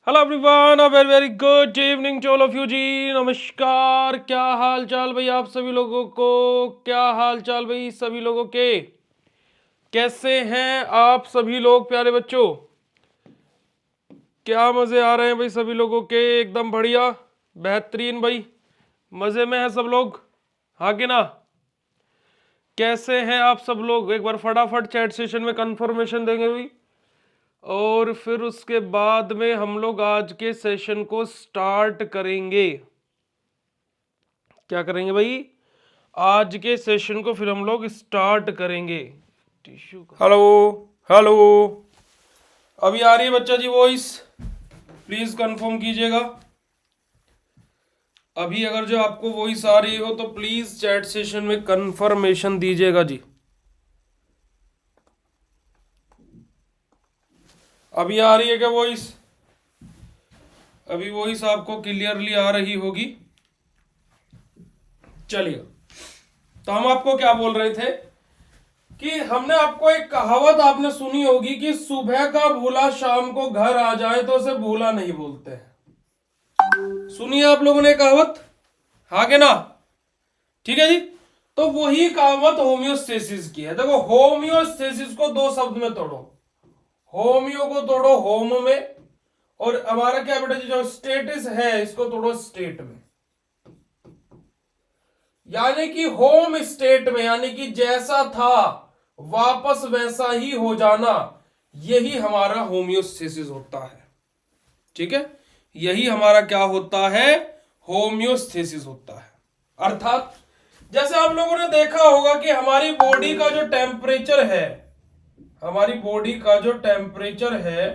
Hello everyone, a very very good evening to all of you ji. नमस्कार, क्या हाल चाल भाई आप सभी लोगों को? क्या हाल चाल भाई सभी लोगों के? कैसे हैं आप सभी लोग प्यारे बच्चों? क्या मज़े आ रहे हैं भाई सभी लोगों के? एकदम बढ़िया, बेहतरीन भाई, मज़े में है सब लोग, हाँ कि ना? कैसे हैं आप सब लोग? एक बार फटाफट चैट सेशन में कंफर्मेशन देंगे भाई, और फिर उसके बाद में हम लोग आज के सेशन को स्टार्ट करेंगे। क्या करेंगे भाई? आज के सेशन को फिर हम लोग स्टार्ट करेंगे। टिश्यू का हेलो हेलो, अभी आ रही है बच्चा जी वॉइस? प्लीज कंफर्म कीजिएगा। अभी अगर जो आपको वॉइस आ रही हो तो प्लीज चैट सेशन में कंफर्मेशन दीजिएगा जी। अभी आ रही है क्या वॉइस? अभी वॉइस आपको क्लियरली आ रही होगी। चलिए, तो हम आपको क्या बोल रहे थे कि हमने आपको एक कहावत आपने सुनी होगी कि सुबह का भूला शाम को घर आ जाए तो उसे भूला नहीं बोलते। सुनिए आप लोगों ने कहावत, हाँ के ना? ठीक है जी। तो वही कहावत होम्योस्टेसिस की है। देखो, होम्योस्टेसिस को दो शब्द में तोड़ो। होम्यो को तोड़ो होम में, और हमारा क्या बेटा जी जो स्टेटस है इसको तोड़ो स्टेट में। यानी कि होम स्टेट में, यानी कि जैसा था वापस वैसा ही हो जाना, यही हमारा होम्योस्टेसिस होता है। ठीक है, यही हमारा क्या होता है? होम्योस्टेसिस होता है। अर्थात जैसे आप लोगों ने देखा होगा कि हमारी बॉडी का जो टेम्परेचर है, हमारी बॉडी का जो टेम्परेचर है,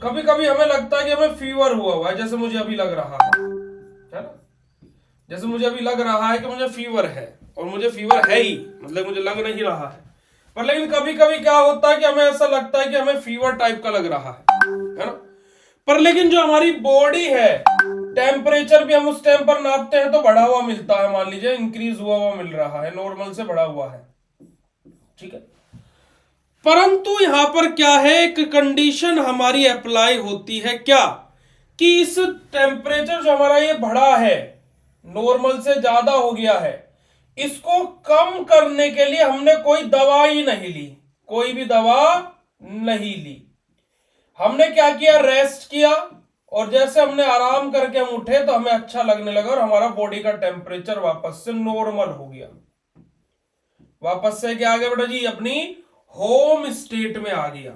कभी कभी हमें लगता है कि हमें फीवर हुआ है, जैसे मुझे अभी लग रहा है ना? जैसे मुझे अभी लग रहा है कि मुझे फीवर है, और मुझे फीवर है ही, मतलब मुझे लग नहीं रहा है, पर लेकिन कभी कभी क्या होता है कि हमें ऐसा लगता है कि हमें फीवर टाइप का लग रहा है ना? पर लेकिन जो हमारी बॉडी है, टेम्परेचर भी हम उस टाइम पर नापते हैं तो बढ़ा हुआ मिलता है। मान लीजिए इंक्रीज हुआ हुआ मिल रहा है, नॉर्मल से बढ़ा हुआ है। ठीक है, परंतु यहां पर क्या है, एक कंडीशन हमारी अप्लाई होती है। क्या? कि इस टेम्परेचर जो हमारा ये बढ़ा है, नॉर्मल से ज्यादा हो गया है, इसको कम करने के लिए हमने कोई दवा ही नहीं ली, कोई भी दवा नहीं ली। हमने क्या किया? रेस्ट किया, और जैसे हमने आराम करके हम उठे तो हमें अच्छा लगने लगा और हमारा बॉडी का टेम्परेचर वापस से नॉर्मल हो गया। वापस से क्या आ गया बेटा जी? अपनी होम स्टेट में आ गया।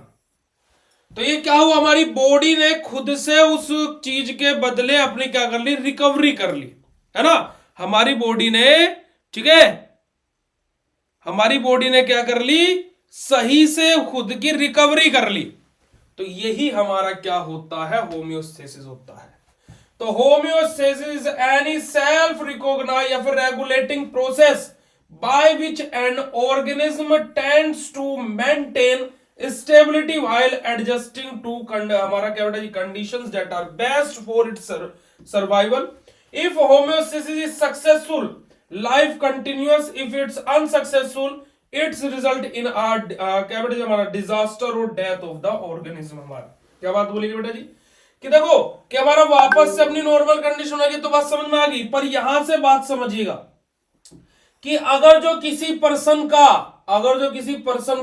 तो ये क्या हुआ? हमारी बॉडी ने खुद से उस चीज के बदले अपनी क्या कर ली? रिकवरी कर ली, है ना? हमारी बॉडी ने, ठीक है, हमारी बॉडी ने क्या कर ली? सही से खुद की रिकवरी कर ली। तो यही हमारा क्या होता है? होम्योस्टेसिस होता है। तो होम्योस्टेसिस एनी सेल्फ रिकॉग्नाइज या फिर regulating process by which an organism tends to maintain stability while adjusting to हमारा क्या बेटा जी? Conditions that are best for its survival. If homeostasis is successful, life continuous. If it's unsuccessful, it's result in क्या बेटा जी? हमारा disaster और death of the organism. हमारा क्या बात बोलेगी बेटा जी? कि देखो कि हमारा वापस से अपनी नॉर्मल कंडीशन होगी, तो बात समझ में आ गई। पर यहां से बात समझिएगा कि अगर जो किसी पर्सन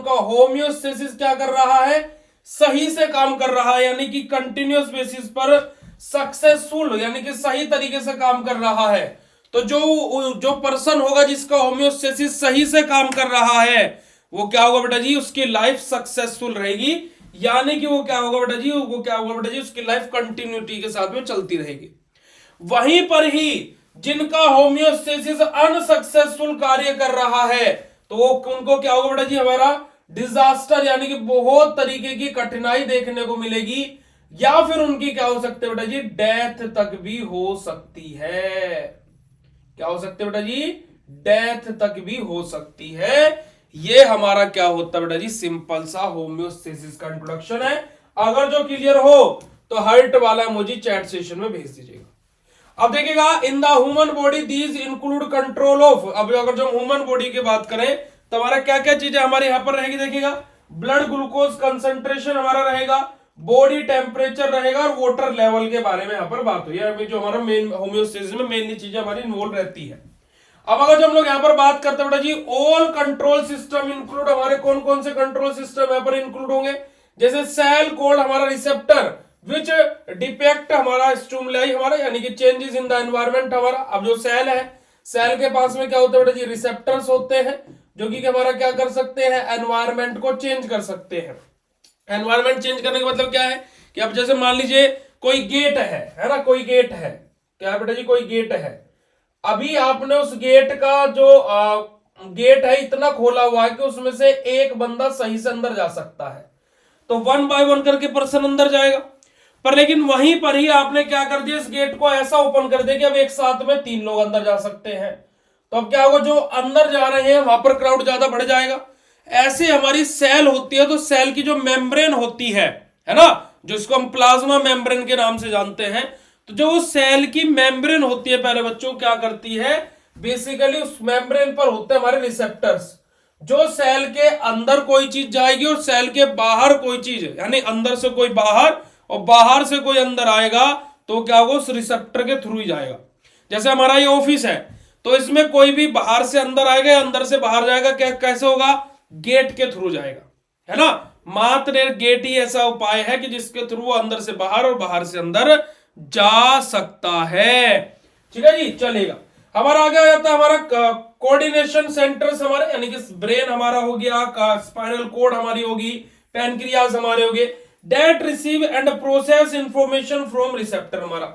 का, होम्योस्टेसिस क्या कर रहा है? सही से काम कर रहा है, यानी कि कंटिन्यूअस बेसिस पर सक्सेसफुल, यानी कि सही तरीके से काम कर रहा है, तो जो पर्सन होगा जिसका होम्योस्टेसिस सही से काम कर रहा है, वो क्या होगा बेटा जी? उसकी लाइफ सक्सेसफुल रहेगी। यानी कि वो क्या होगा बेटा जी? उसकी लाइफ कंटिन्यूटी के साथ में चलती रहेगी। वहीं पर ही जिनका होम्योस्टेसिस अनसक्सेसफुल कार्य कर रहा है, तो वो उनको क्या होगा बेटा जी? हमारा डिजास्टर, यानी कि बहुत तरीके की कठिनाई देखने को मिलेगी, या फिर उनकी क्या हो सकती है बेटा जी? डेथ तक भी हो सकती है। क्या हो सकते बेटा जी? डेथ तक भी हो सकती है। ये हमारा क्या होता है बेटा जी? सिंपल सा होम्योस्टेसिस का इंट्रोडक्शन है। अगर जो क्लियर हो तो हार्ट वाला इमोजी चैट सेशन में भेज दीजिएगा। अब देखिएगा, in the human body these include control of. अब अगर जो ह्यूमन बॉडी की बात करें तो हमारा क्या क्या चीजें हमारे यहां पर रहेगी? देखिएगा, ब्लड ग्लूकोज कंसंट्रेशन हमारा रहेगा, बॉडी टेम्परेचर रहेगा और वाटर लेवल के बारे में यहाँ पर बात हुई है, जो हमारा मेन होम्योस्टेसिस में मेनली चीजें हमारी इन्वॉल्व रहती है। अब अगर जो हम लोग यहाँ पर बात करते हैं बेटा जी, ऑल कंट्रोल सिस्टम इंक्लूड, हमारे कौन कौन से कंट्रोल सिस्टम यहाँ पर इंक्लूड होंगे, जैसे सेल कॉल्ड हमारा रिसेप्टर विच डिपेक्ट हमारा स्टिमुलाई हमारा, यानी कि चेंजेस इन द एनवायरमेंट हमारा। अब जो सेल है, सेल के पास में क्या होता है बेटा जी, रिसेप्टर्स होते हैं, जो कि हमारा क्या कर सकते हैं, एनवायरमेंट को चेंज कर सकते हैं। एनवायरमेंट चेंज करने का मतलब क्या है कि अब जैसे मान लीजिए कोई गेट है ना, कोई गेट है, क्या है बेटा जी, कोई गेट है, अभी आपने उस गेट का जो गेट है इतना खोला हुआ है कि उसमें से एक बंदा सही से अंदर जा सकता है, तो 1 बाय 1 करके पर्सन अंदर जाएगा। पर लेकिन वहीं पर ही आपने क्या कर दिया, इस गेट को ऐसा ओपन कर दिया कि अब एक साथ में 3 लोग अंदर जा सकते हैं, तो अब क्या होगा, जो अंदर जा रहे हैं वहां पर क्राउड ज्यादा बढ़ जाएगा। ऐसे हमारी सेल होती है, तो सेल की जो मेम्ब्रेन होती है ना, जिसको हम प्लाज्मा मेम्ब्रेन के नाम से जानते हैं, तो जो सेल की मेम्ब्रेन होती है पहले बच्चों क्या करती है, बेसिकली उस मेम्ब्रेन पर होते हैं हमारे रिसेप्टर्स, जो सेल के अंदर कोई चीज जाएगी और सेल के बाहर कोई चीज, यानी अंदर से कोई बाहर और बाहर से कोई अंदर आएगा, तो क्या होगा, उस रिसेप्टर के थ्रू ही जाएगा। जैसे हमारा ये ऑफिस है, तो इसमें कोई भी बाहर से अंदर आएगा या अंदर से बाहर जाएगा, क्या कैसे होगा, गेट के थ्रू जाएगा, है ना। मात्र गेट ही ऐसा उपाय है कि जिसके थ्रू अंदर से बाहर और बाहर से अंदर जा सकता है। ठीक है जी, चलेगा। हमारा आगे आ जाता है हमारा कोऑर्डिनेशन सेंटर्स हमारे, यानी कि ब्रेन हमारा हो गया, स्पाइनल कोड हमारी होगी, पैनक्रियाज हमारे हो गए, that receive and process information from receptor हमारा।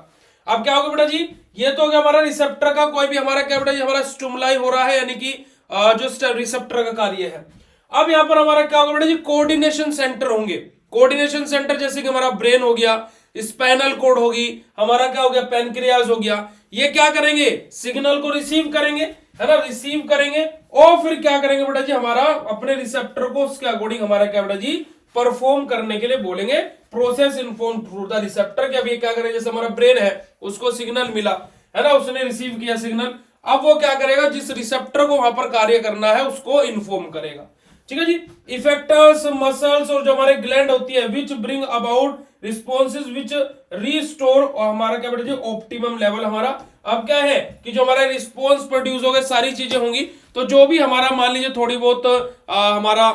अब क्या होगा बेटा जी, ये तो हो गया हमारा रिसेप्टर का, कोई भी हमारा क्या बेटा जी, हमारा स्टिमुलाई हो रहा है, यानी कि जो रिसेप्टर का कार्य है। अब यहां पर हमारा क्या होगा बेटा जी, कोऑर्डिनेशन सेंटर होंगे। कोऑर्डिनेशन सेंटर जैसे कि हमारा ब्रेन हो गया, स्पाइनल कोड होगी, हमारा क्या हो गया, पैनक्रियाज हो गया, ये क्या करेंगे, सिग्नल को रिसीव करेंगे, है ना, रिसीव करेंगे और फिर क्या करेंगे बेटा जी, हमारा अपने रिसेप्टर को उसके अकॉर्डिंग हमारा क्या बेटा जी, परफॉर्म करने के लिए बोलेंगे, process inform through the receptor. कि अब ये क्या करेंगे, जैसे हमारा ब्रेन है, उसको सिग्नल मिला, है ना, उसने रिसीव किया सिग्नल, अब वो क्या करेगा, जिस रिसेप्टर को वहां पर कार्य करना है उसको इन्फॉर्म करेगा। ठीक है जी। इफेक्टर्स, मसल्स और जो हमारे ग्लैंड होती है, विच bring about responses which restore, और हमारा क्या बेटा जी, ऑप्टिमम लेवल हमारा। अब क्या है कि जो हमारा रिस्पॉन्स प्रोड्यूस हो गए, सारी चीजें होंगी, तो जो भी हमारा मान लीजिए थोड़ी बहुत हमारा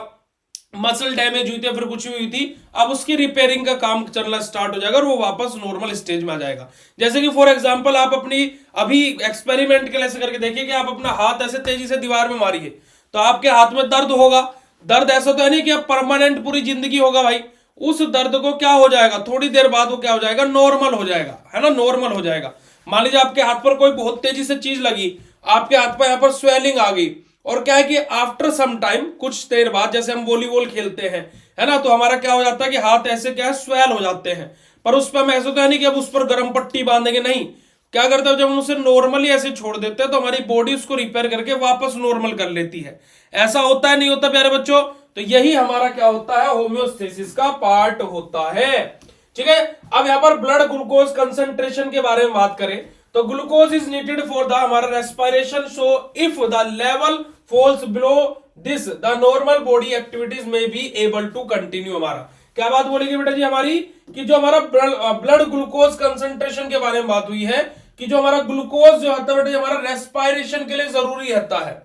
मसल डैमेज हुई थी, फिर कुछ भी हुई थी, अब उसकी रिपेयरिंग का काम चलना स्टार्ट हो जाएगा और वो वापस नॉर्मल स्टेज में आ जाएगा। जैसे कि फॉर एग्जांपल आप अपनी अभी एक्सपेरिमेंट के लिए ऐसे करके देखिए कि आप अपना हाथ ऐसे तेजी से दीवार में मारिए, तो आपके हाथ में दर्द होगा। दर्द ऐसा तो है नहीं कि अब परमानेंट पूरी जिंदगी होगा भाई, उस दर्द को क्या हो जाएगा, थोड़ी देर बाद वो क्या हो जाएगा, नॉर्मल हो जाएगा, है ना, नॉर्मल हो जाएगा। मान लीजिए आपके हाथ पर कोई बहुत तेजी से चीज लगी, आपके हाथ पर यहाँ पर स्वेलिंग आ गई, और क्या है कि आफ्टर सम टाइम, कुछ देर बाद, जैसे हम वॉलीबॉल खेलते हैं, है ना, तो हमारा क्या हो जाता है कि हाथ ऐसे क्या है, स्वेल हो जाते हैं। पर उस पर हम ऐसा तो है नहीं कि अब उस पर गर्म पट्टी बांधेंगे, नहीं। क्या करते हैं, जब हम उसे नॉर्मली ऐसे छोड़ देते हैं तो हमारी बॉडी उसको रिपेयर करके वापस नॉर्मल कर लेती है। ऐसा होता है, नहीं होता प्यारे बच्चों? तो यही हमारा क्या होता है, होम्योस्टेसिस का पार्ट होता है। ठीक है। अब यहां पर ब्लड ग्लूकोज कंसंट्रेशन के बारे में बात करें, तो glucose is needed for the हमारा respiration, so if the level falls below this the normal body activities में बी एबल टू कंटिन्यू। हमारा क्या बात बोलेगी बेटा जी हमारी, कि जो हमारा ब्लड ग्लूकोज कंसंट्रेशन के बारे में बात हुई है, कि जो हमारा ग्लूकोज जो होता है बेटा, हमारा रेस्पिरेशन के लिए जरूरी रहता है।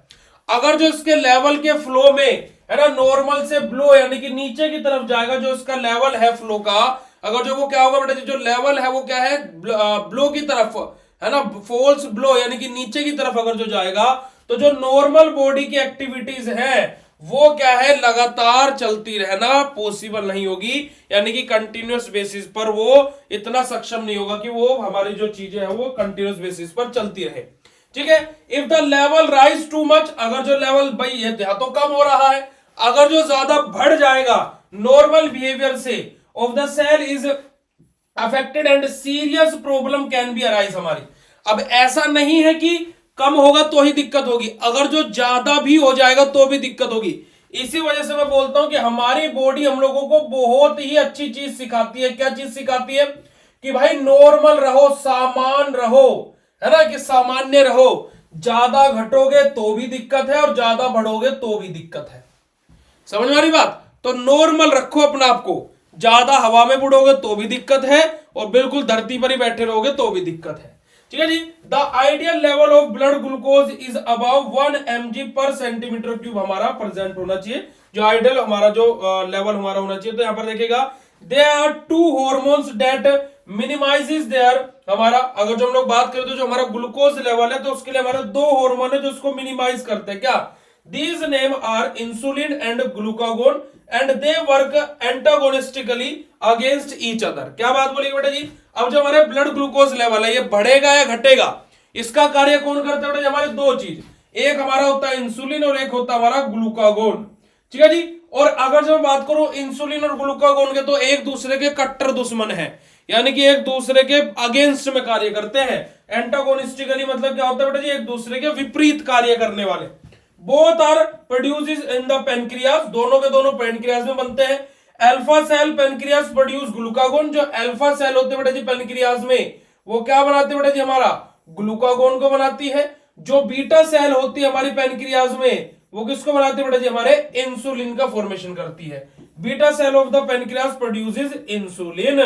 अगर जो इसके लेवल के फ्लो में, है ना, नॉर्मल से ब्लो यानी कि नीचे की तरफ जाएगा, जो इसका लेवल है फ्लो का, अगर जो वो क्या होगा बेटा जी, जो लेवल है वो क्या है, ब्लो की तरफ, है ना, फॉल्स ब्लो यानी कि नीचे की तरफ अगर जो जाएगा, तो जो नॉर्मल बॉडी की एक्टिविटीज है वो क्या है, लगातार चलती रहना पॉसिबल नहीं होगी, यानी कि कंटिन्यूअस बेसिस पर वो इतना सक्षम नहीं होगा कि वो हमारी जो चीजें है वो कंटिन्यूअस बेसिस पर चलती रहे। ठीक है। If the level rise too much, अगर जो लेवल भाई ये तो कम हो रहा है, अगर जो ज्यादा बढ़ जाएगा नॉर्मल बिहेवियर से, of the cell is affected and serious problem can be arise हमारी। अब ऐसा नहीं है कि कम होगा तो ही दिक्कत होगी, अगर जो ज्यादा भी हो जाएगा तो भी दिक्कत होगी। इसी वजह से मैं बोलता हूं कि हमारी बॉडी हम लोगों को बहुत ही अच्छी चीज सिखाती है। क्या चीज सिखाती है? कि भाई नॉर्मल रहो, सामान रहो, है ना, कि सामान्य रहो। ज्यादा घटोगे तो भी दिक्कत है और ज्यादा बढ़ोगे तो भी दिक्कत है। समझ में आ रही बात? तो नॉर्मल रखो अपने आप को, ज्यादा हवा में बुड़ोगे तो भी दिक्कत है, और बिल्कुल धरती पर ही बैठे रहोगे तो भी दिक्कत है। ठीक है जी। The ideal level of blood glucose is about 1 mg पर सेंटीमीटर क्यूब हमारा प्रेजेंट होना चाहिए, जो आइडियल हमारा जो लेवल हमारा होना चाहिए। तो यहां पर देखिएगा there are 2 hormones that minimises there, हमारा अगर जो हम लोग बात करें तो जो हमारा ग्लूकोज लेवल है तो उसके लिए हमारे 2 हार्मोन है जो उसको मिनिमाइज करते हैं। क्या? These name are insulin and glucagon and they work antagonistically against each other. क्या बात बोलिए बेटा जी? अब जो हमारे ब्लड ग्लूकोज लेवल है ये बढ़ेगा या घटेगा, इसका कार्य कौन करता है बेटा? हमारे 2 चीज, एक हमारा होता है इंसुलिन और एक होता है हमारा ग्लूकागोन। ठीक है जी। और अगर जब बात करूं इंसुलिन और ग्लूकागोन के, तो एक दूसरे के कट्टर दुश्मन है, यानी कि एक दूसरे के अगेंस्ट में कार्य करते हैं। एंटागोनिस्टिकली मतलब क्या होता है बेटा जी? एक दूसरे के विपरीत कार्य करने वाले। Both are produces in the pancreas, दोनों के दोनों पेनक्रियास में बनते हैं। Alpha cell pancreas produce glucagon, जो अल्फा सेल होते हैं बेटा जी पेनक्रियास में, वो क्या बनाते हैं बेटा जी? हमारा ग्लूकागोन को बनाती है। जो बीटा सेल होती है हमारी पेनक्रियास में, वो किसको बनाती है बेटा जी? हमारे इंसुलिन का फॉर्मेशन करती है। Beta cell of the pancreas produces insulin.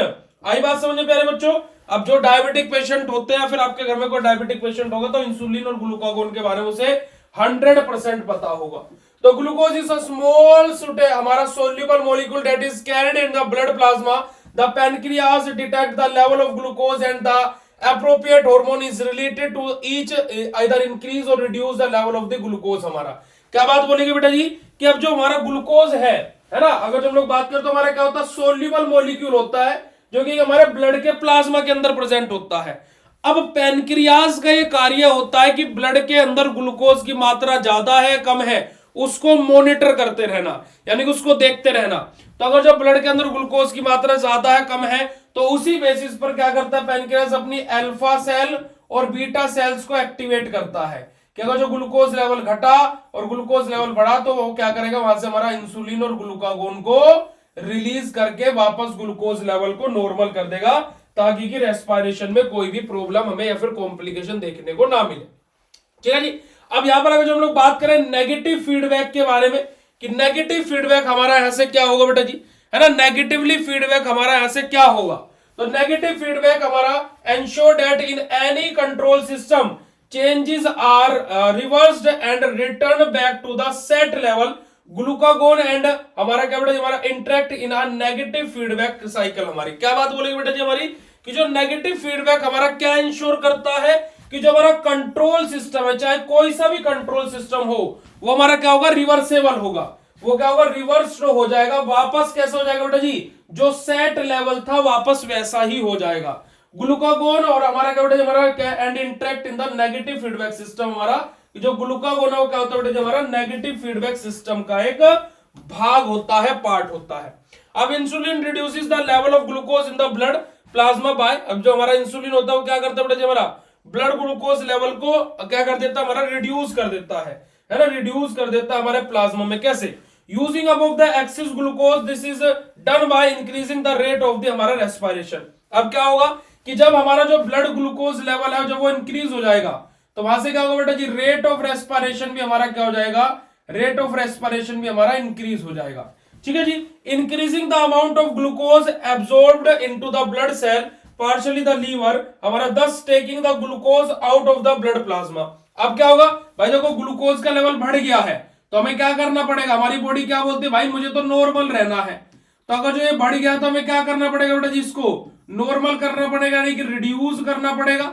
आई बात समझ में प्यारे बच्चों? अब जो डायबिटिक पेशेंट होते हैं, फिर आपके घर में कोई डायबिटिक पेशेंट होगा तो इंसुलिन और ग्लूकागोन के बारे में उसे 100% पता होगा। तो ग्लूकोज इज अ स्मॉल हमारा soluble molecule that is carried in the blood plasma. The pancreas detect the level of glucose and the appropriate hormone is related to each either increase or reduce the level of the glucose। हमारा क्या बात बोलेंगे बेटा जी? कि अब जो हमारा glucose है ना, अगर जो हम लोग बात करें तो हमारा क्या होता है? सोल्यूबल मॉलिक्यूल होता है जो कि हमारे ब्लड के प्लाज्मा के अंदर प्रेजेंट होता है। अब पेनक्रियास का ये कार्य होता है कि ब्लड के अंदर ग्लूकोज की मात्रा ज्यादा है कम है उसको मॉनिटर करते रहना, यानी कि उसको देखते रहना। तो अगर जो ब्लड के अंदर ग्लूकोज की मात्रा ज्यादा है कम है, तो उसी बेसिस पर क्या करता है पेनक्रियास? अपनी अल्फा सेल और बीटा सेल्स को एक्टिवेट करता है कि अगर जो ग्लूकोज लेवल घटा और ग्लूकोज लेवल बढ़ा तो वो क्या करेगा? वहां से हमारा इंसुलिन और ग्लूकागोन को रिलीज करके वापस ग्लूकोज लेवल को नॉर्मल कर देगा, ताकि कि रेस्पिरेशन में कोई भी प्रॉब्लम हमें या फिर कॉम्प्लिकेशन देखने को ना मिले। ठीक है जी। अब यहां पर अगर जो हम लोग बात करें नेगेटिव फीडबैक के बारे में, कि नेगेटिव फीडबैक हमारा यहां से क्या होगा बेटा जी? है ना, नेगेटिवली फीडबैक हमारा यहां से क्या होगा? तो नेगेटिव फीडबैक हमारा ensure that in any control system changes are reversed and return back to the set level glucagon and हमारा क्या बेटा? हमारा interact in a negative feedback cycle. हमारी क्या बात बोलेगी बेटा जी? हमारी कि जो नेगेटिव फीडबैक हमारा क्या इंश्योर करता है कि जो हमारा कंट्रोल सिस्टम है, चाहे कोई सा भी कंट्रोल सिस्टम हो, वो हमारा क्या होगा? रिवर्सेबल होगा। वो क्या होगा? रिवर्स हो जाएगा, वापस कैसे हो जाएगा बेटा जी? जो सेट लेवल था वापस वैसा ही हो जाएगा। ग्लूकागोन और हमारा क्या बेटा? हमारा क्या? And interact in the negative feedback system. हमारा जो ग्लूकागोन है वो क्या होता है बेटा? हमारा नेगेटिव फीडबैक सिस्टम का एक भाग होता है, पार्ट होता है। अब insulin reduces the level of glucose in the blood plasma by, अब जो हमारा इंसुलिन होता है वो क्या करता है बेटा? हमारा ब्लड ग्लूकोज लेवल को क्या कर देता है? हमारा रिड्यूस कर देता है ना, रिड्यूस कर देता है हमारे प्लाज्मा में। कैसे? Using above the access glucose, this is done by increasing the rate of the हमारा रेस्पिरेशन। अब क्या होगा कि जब हमारा जो ब्लड ग्लूकोज लेवल है जब वो इंक्रीज हो जाएगा, तो वहां से क्या होगा बेटा जी? रेट ऑफ रेस्पिरेशन भी हमारा क्या हो जाएगा? रेट ऑफ रेस्पिरेशन भी हमारा इंक्रीज हो जाएगा। ठीक है जी। Increasing the amount of glucose absorbed into the blood cell partially the liver, हमारा thus taking the glucose out of the blood plasma. अब क्या होगा भाई? देखो ग्लूकोज का लेवल बढ़ गया है तो हमें क्या करना पड़ेगा? हमारी बॉडी क्या बोलती है? भाई मुझे तो नॉर्मल रहना है। तो अगर जो ये बढ़ गया तो हमें क्या करना पड़ेगा बेटा जी? इसको नॉर्मल करना पड़ेगा, यानी कि रिड्यूस करना पड़ेगा।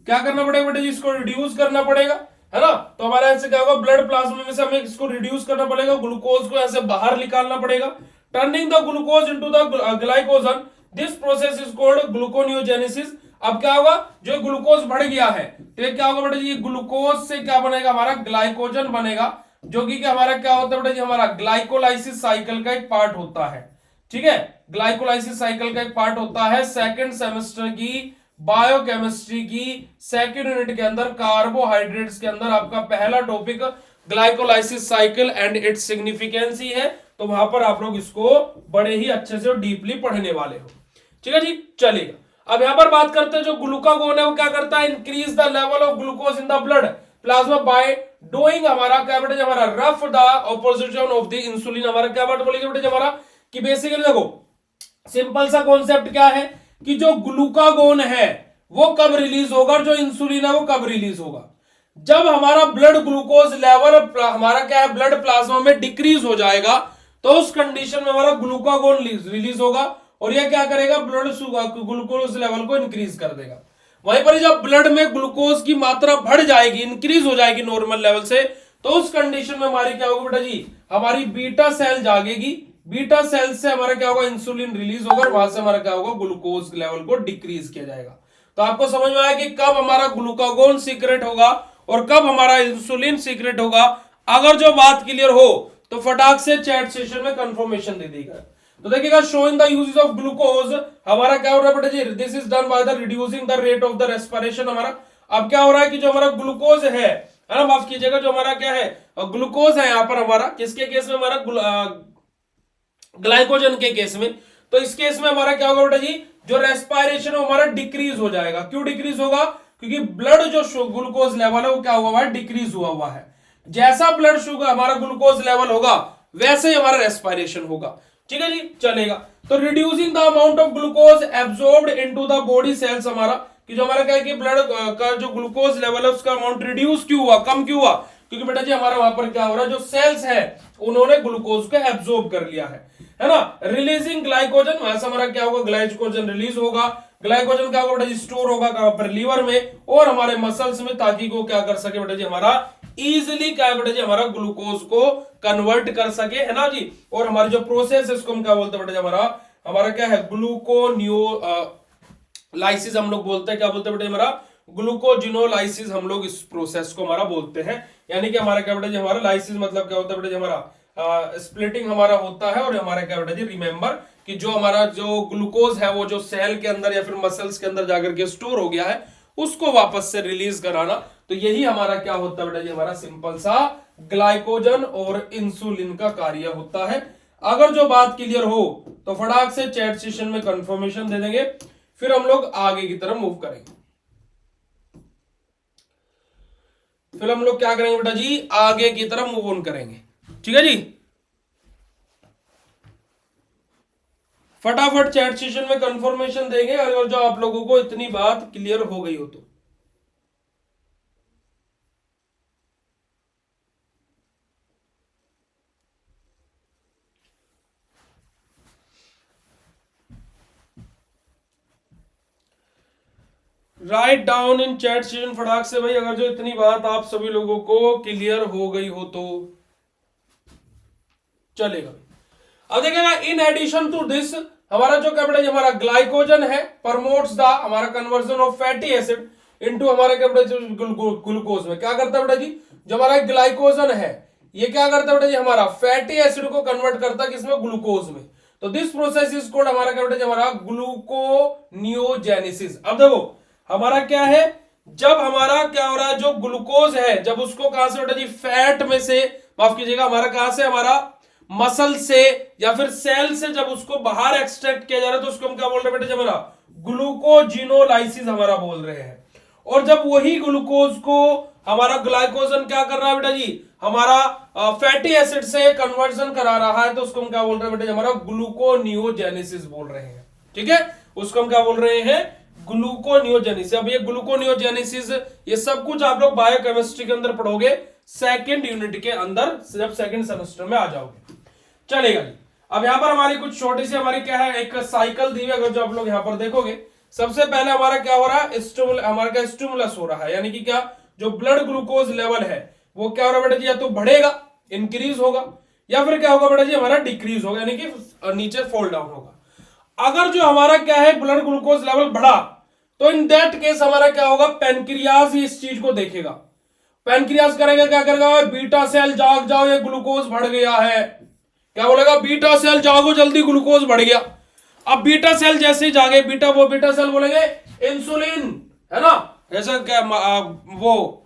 क्या करना पड़ेगा बेटा जी? इसको रिड्यूस करना पड़ेगा, है ना। तो हमारे ऐसे क्या होगा? ब्लड प्लाज्मा में से हमें इसको रिड्यूस करना पड़ेगा, ग्लूकोज को ऐसे बाहर निकालना पड़ेगा, turning the glucose into the glycogen. This process is called gluconeogenesis. अब क्या होगा? जो ग्लूकोज बढ़ गया है तो ये क्या होगा बेटा जी? ग्लूकोज से क्या बनेगा? हमारा ग्लाइकोजन बनेगा, जो कि हमारा क्या होता है बेटा जी? हमारा ग्लाइकोलाइसिस साइकिल का एक पार्ट होता है। ठीक है, ग्लाइकोलाइसिस साइकिल का एक पार्ट होता है। सेकंड सेमेस्टर की बायोकेमिस्ट्री की सेकंड यूनिट के अंदर कार्बोहाइड्रेट्स के अंदर आपका पहला topic glycolysis cycle and its significance ही है। तो वहां पर आप लोग इसको बड़े ही अच्छे से और डीपली पढ़ने वाले हो। ठीक है जी, चलेगा। अब यहां पर बात करते हैं जो ग्लूकागोन है वो क्या करता है? Increase the level of glucose in the blood plasma by doing हमारा क्या बेटा? हमारा rough the opposition of the insulin. हमारा क्या बात बोलेंगे बेटा? हमारा कि बेसिकली देखो सिंपल सा कॉन्सेप्ट क्या है कि जो ग्लूकागोन है वो कब रिलीज होगा और जो इंसुलिन है वो कब रिलीज होगा, जब हमारा ब्लड ग्लूकोज लेवल हमारा क्या है ब्लड प्लाज्मा में डिक्रीज हो जाएगा तो उस कंडीशन में हमारा ग्लूकागोन रिलीज होगा और यह क्या करेगा ब्लड ग्लूकोज लेवल को इंक्रीज कर देगा। वहीं पर जब ब्लड में ग्लूकोज की मात्रा बढ़ जाएगी इंक्रीज हो जाएगी नॉर्मल लेवल से तो उस कंडीशन में हमारी क्या होगा बेटा जी हमारी बीटा सेल जागेगी, बीटा सेल से हमारा क्या होगा इंसुलिन रिलीज होगा और वहां से हमारा क्या होगा ग्लूकोज लेवल को डिक्रीज किया जाएगा। तो आपको समझ में आया कि कब हमारा ग्लूकागोन सीक्रेट होगा और कब हमारा इंसुलिन सीक्रेट होगा। अगर जो बात क्लियर हो तो फटाक से चैट सेशन में कंफर्मेशन दे देगा। तो देखिएगा showing the uses of glucose हमारा क्या हो रहा है बेटा जी this is done by the reducing the rate of the respiration. हमारा अब क्या हो रहा है कि जो हमारा ग्लूकोज है ना माफ कीजिएगा जो हमारा क्या है ग्लूकोज है यहां पर हमारा किसके केस में हमारा ग्लाइकोजन के केस में, तो इस केस में हमारा क्या होगा बेटा जी जो रेस्पिरेशन हमारा डिक्रीज हो जाएगा। क्यों डिक्रीज होगा क्योंकि ब्लड जो ग्लूकोज लेवल है वो क्या हुआ है डिक्रीज हुआ है। जैसा ब्लड शुगर हमारा ग्लूकोज लेवल होगा वैसे ही हमारा रेस्पिरेशन होगा। ठीक है जी चलेगा। तो reducing the amount of glucose absorbed into the body cells हमारा कि जो हमारा क्या है कि ब्लड का जो ग्लूकोज लेवल है उसका अमाउंट रिड्यूस क्यों हुआ कम क्यों हुआ क्योंकि बेटा जी हमारा वहां पर क्या हो रहा है जो सेल्स है उन्होंने ग्लूकोज को एब्सॉर्ब कर लिया है ना। रिलीजिंग ग्लाइकोजन वहां से हमारा क्या होगा ग्लाइकोजन रिलीज होगा। ग्लाइकोजन क्या होगा बेटा जी स्टोर होगा कहां पर लीवर में और हमारे मसल्स में ताकि को क्या कर सके बेटा जी हमारा इजीली क्या है बेटा जी हमारा ग्लूकोज को कन्वर्ट कर सके है ना जी। और हमारी जो प्रोसेस है उसको हम क्या बोलते हैं बेटा जी हमारा क्या है ग्लूकोनियो लाइसिस हम लोग बोलते हैं क्या बोलते हैं बेटा हमारा ग्लूकोजिनोलाइसिस हम लोग इस प्रोसेस को हमारा बोलते हैं। यानी कि हमारा क्या बेटा जी हमारा लाइसिस मतलब क्या होता है बेटा जी हमारा स्प्लिटिंग हमारा होता है और हमारा क्या बेटा जी रिमेंबर कि जो हमारा जो ग्लूकोज है वो जो सेल के अंदर या फिर मसल्स के अंदर जाकर के स्टोर हो गया है उसको वापस से रिलीज कराना। तो यही हमारा क्या होता है बेटा जी हमारा सिंपल सा ग्लाइकोजन और इंसुलिन का कार्य होता है। अगर जो बात क्लियर हो तो फटाक से चैट सेशन में कंफर्मेशन दे देंगे फिर हम लोग आगे की तरफ मूव करेंगे। फिर हम लोग क्या करेंगे बेटा जी आगे की तरफ मूव ऑन करेंगे। ठीक है जी फटाफट चैट सेशन में कंफर्मेशन देंगे और जो आप लोगों को इतनी बात क्लियर हो गई हो तो write down in chat session फटाक से भाई अगर जो इतनी बात आप सभी लोगों को क्लियर हो गई हो तो चलेगा। अब देखिएगा इन एडिशन टू दिस हमारा जो क्या बेटा हमारा ग्लाइकोजन है प्रमोट्स द हमारा conversion of fatty acid into हमारा क्या बेटा ग्लूकोज में क्या करता है बेटा जी जो हमारा ग्लाइकोजन है ये क्या करता है बेटा जी हमारा फैटी एसिड को कन्वर्ट करता है किसमें ग्लूकोज में। तो दिस प्रोसेस इज कॉल्ड हमारा क्या बेटा जी हमारा ग्लूकोनियोजेनेसिस। अब देखो हमारा क्या है जब हमारा क्या हो रहा है जो ग्लूकोज है जब उसको कहां से बेटा जी फैट में से माफ कीजिएगा हमारा कहां से हमारा मसल से या फिर सेल से जब उसको बाहर एक्सट्रैक्ट किया जा रहा है तो उसको हम क्या बोल रहे हैं बेटा जी हमारा ग्लूकोजिनोलाइसिस हमारा बोल रहे हैं। और जब वही ग्लूकोज को हमारा ग्लाइकोजन क्या कर रहा है बेटा जी हमारा फैटी एसिड से कन्वर्जन करा रहा है तो उसको हम क्या बोल रहे हैं बेटा जी हमारा ग्लूकोनियोजेनेसिस बोल रहे हैं। ठीक है उसको हम क्या बोल रहे हैं ग्लूकोनियोजेनेसिस। अब ये ग्लूकोनियोजेनेसिस ये सब कुछ आप लोग बायोकेमिस्ट्री के अंदर पढ़ोगे सेकंड यूनिट के अंदर जब सेकंड सेमेस्टर में आ जाओगे। चलेगा जी अब यहां पर हमारी कुछ छोटी सी हमारी क्या है एक साइकिल दी हुई अगर जो आप लोग यहां पर देखोगे सबसे पहले हमारा क्या हो रहा है हमारा क्या स्टिमुलस हो रहा है यानी कि क्या जो ब्लड ग्लूकोज लेवल है वो क्या हो रहा है बेटा जी या तो बढ़ेगा इंक्रीज होगा या फिर क्या होगा बेटा जी हमारा डिक्रीज होगा यानी कि नीचे फॉल डाउन होगा। अगर जो हमारा क्या है ब्लड ग्लूकोज लेवल बढ़ा तो इन दैट केस हमारा क्या होगा पेनक्रियाज ही इस चीज को देखेगा। पेनक्रियाज करेगा क्या करेगा बीटा सेल जाग जाओ ये ग्लूकोज बढ़ गया है क्या बोलेगा बीटा सेल जागो जल्दी ग्लूकोज बढ़ गया। अब बीटा सेल जैसे ही जागे बीटा सेल बोलेंगे इंसुलिन है ना जैसे क्या वो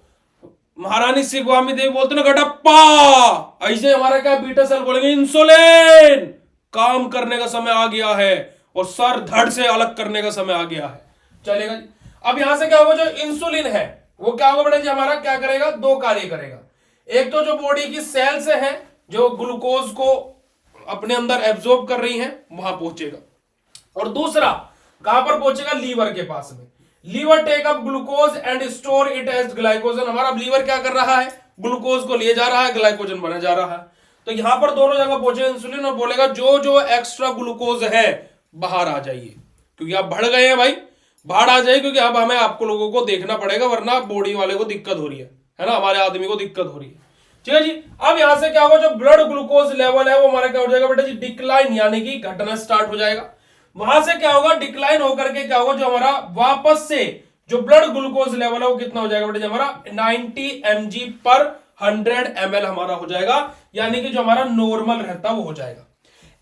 महारानी शिवगामी देवी बोलते ना गटप्पा ऐसे हमारा क्या बीटा सेल बोलेंगे इंसुलिन काम करने का समय आ गया है और सर धड़ से अलग करने का समय आ गया है। चलेगा जी अब यहां से क्या होगा जो इंसुलिन है वो क्या होगा बेटा जी हमारा क्या करेगा दो कार्य करेगा। एक तो जो बॉडी की सेल्स है जो ग्लूकोज को अपने अंदर एब्जॉर्ब कर रही हैं वहां पहुंचेगा और दूसरा कहां पर पहुंचेगा, लीवर के पास में। Liver take up glucose and store it as glycogen. हमारा लीवर क्या कर रहा है, ग्लूकोज को लिए जा रहा है, ग्लाइकोजन बना जा रहा है। तो यहां पर दोनों जगह पहुंचे इंसुलिन और बोलेगा जो जो एक्स्ट्रा ग्लूकोज है बाहर आ जाइए, क्योंकि आप बढ़ गए हैं भाई, बाहर आ जाइए, क्योंकि अब हमें आपको लोगों को देखना पड़ेगा, वरना बॉडी वाले को दिक्कत हो रही है ना, हमारे आदमी को दिक्कत हो रही है। ठीक है जी। अब यहां से क्या होगा, जो ब्लड ग्लूकोज लेवल है वो हमारा क्या हो जाएगा बेटा जी, डिक्लाइन, यानी कि घटना स्टार्ट हो जाएगा। वहां से क्या होगा, डिक्लाइन होकर के क्या होगा, जो हमारा वापस से जो ब्लड ग्लूकोज लेवल है वो कितना हो जाएगा बेटा जी, हमारा 90 mg पर 100 ml हमारा हो जाएगा, यानी कि जो हमारा नॉर्मल रहता है वो हो जाएगा।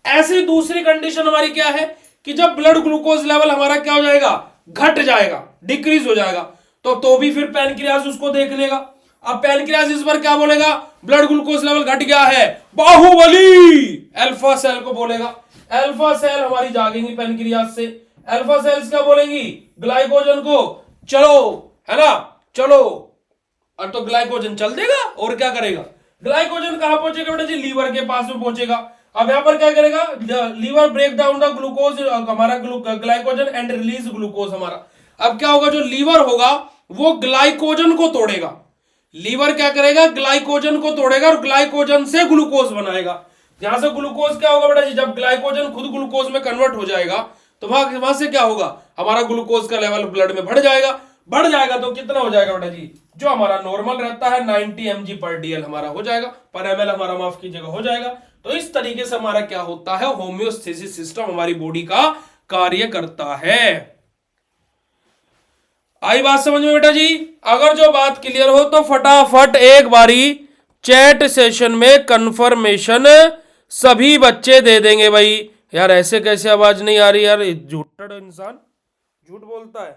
ऐसी दूसरी कंडीशन हमारी क्या है कि जब ब्लड ग्लूकोज लेवल हमारा क्या हो जाएगा, घट जाएगा, डिक्रीज हो जाएगा, तो भी फिर पैनक्रियाज उसको देख लेगा। अब पैनक्रियाज इस पर क्या बोलेगा, ब्लड ग्लूकोज लेवल घट गया है, बाहुबली, अल्फा सेल को बोलेगा। अल्फा सेल हमारी जागेंगी पैनक्रियाज से। अल्फा सेल्स क्या बोलेंगी, ग्लाइकोजन को चलो, है ना, चलो, और तो ग्लाइकोजन चल देगा और क्या करेगा, ग्लाइकोजन कहां पहुंचेगा बेटा जी, लीवर के पास में पहुंचेगा। अब यहां पर क्या करेगा, liver break down the glucose, हमारा ग्लाइकोजन एंड रिलीज ग्लूकोज हमारा। अब क्या होगा, जो लीवर होगा वो ग्लाइकोजन को तोड़ेगा, लीवर क्या करेगा, ग्लाइकोजन को तोड़ेगा और ग्लाइकोजन से ग्लूकोज बनाएगा। यहां से ग्लूकोज क्या होगा बेटा जी, जब ग्लाइकोजन खुद ग्लूकोज में कन्वर्ट हो जाएगा तो वहां से क्या होगा, हमारा ग्लूकोज का लेवल ब्लड में बढ़ जाएगा। बढ़ जाएगा तो कितना हो जाएगा बेटा जी, जो हमारा नॉर्मल रहता है 90 mg पर डीएल हमारा हो जाएगा, पर एमएल हमारा माफ कीजिएगा हो जाएगा। तो इस तरीके से हमारा क्या होता है, होम्योस्टेसिस सिस्टम हमारी बॉडी का कार्य करता है। आई बात समझ में बेटा जी? अगर जो बात क्लियर हो तो फटाफट एक बारी चैट सेशन में कंफर्मेशन सभी बच्चे दे देंगे भाई। यार ऐसे कैसे आवाज नहीं आ रही यार, झूठड़ इंसान झूठ बोलता है।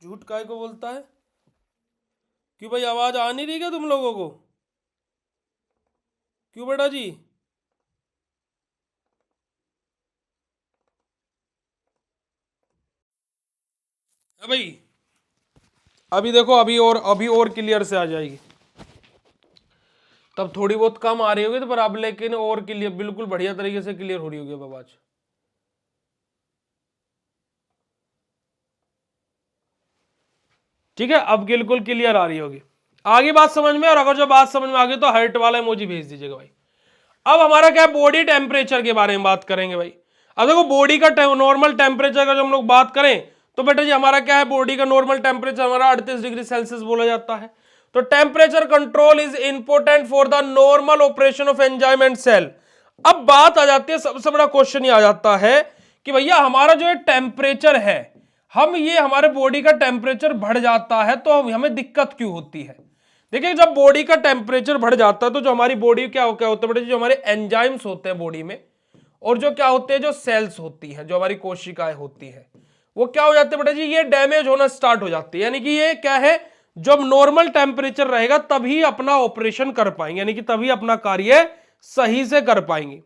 झूठ काय को बोलता है, क्यों भाई आवाज आ नहीं रही क्या तुम लोगों को, क्यों बेटा जी? है भाई, अभी देखो, अभी और क्लियर से आ जाएगी, तब थोड़ी बहुत कम आ रही होगी तो पर अब लेकिन और क्लियर, बिल्कुल बढ़िया तरीके से क्लियर हो रही होगी अब आवाज। ठीक है, अब बिल्कुल क्लियर आ रही होगी, आगे बात समझ में। और अगर जो बात समझ में आ गई तो हार्ट वाला इमोजी भेज दीजिएगा भाई। अब हमारा क्या है, बॉडी टेम्परेचर के बारे में बात करेंगे भाई। अब देखो बॉडी का नॉर्मल टेम्परेचर का जब हम लोग बात करें तो बेटा जी हमारा क्या है, बॉडी का नॉर्मल टेम्परेचर हमारा 38 डिग्री सेल्सियस बोला जाता है। तो temperature control is important for the normal operation of enzyme and cell. अब बात आ जाती है, सबसे बड़ा क्वेश्चन ये आ जाता है कि भैया हमारा जो टेम्परेचर है, हम ये हमारे बॉडी का टेम्परेचर बढ़ जाता है तो हमें दिक्कत क्यों होती है। देखिए जब बॉडी का टेम्परेचर बढ़ जाता है तो जो हमारी बॉडी क्या होता है, जो हमारे एंजाइम्स होते हैं बॉडी में, और जो क्या होते हैं, जो सेल्स होती हैं, जो हमारी कोशिकाएं होती हैं, वो क्या हो जाते हैं बेटा जी, ये डैमेज होना स्टार्ट हो जाती है। यानी कि ये क्या है, जब नॉर्मल टेम्परेचर रहेगा तभी अपना ऑपरेशन कर पाएंगे, यानी कि तभी अपना कार्य सही से कर पाएंगे,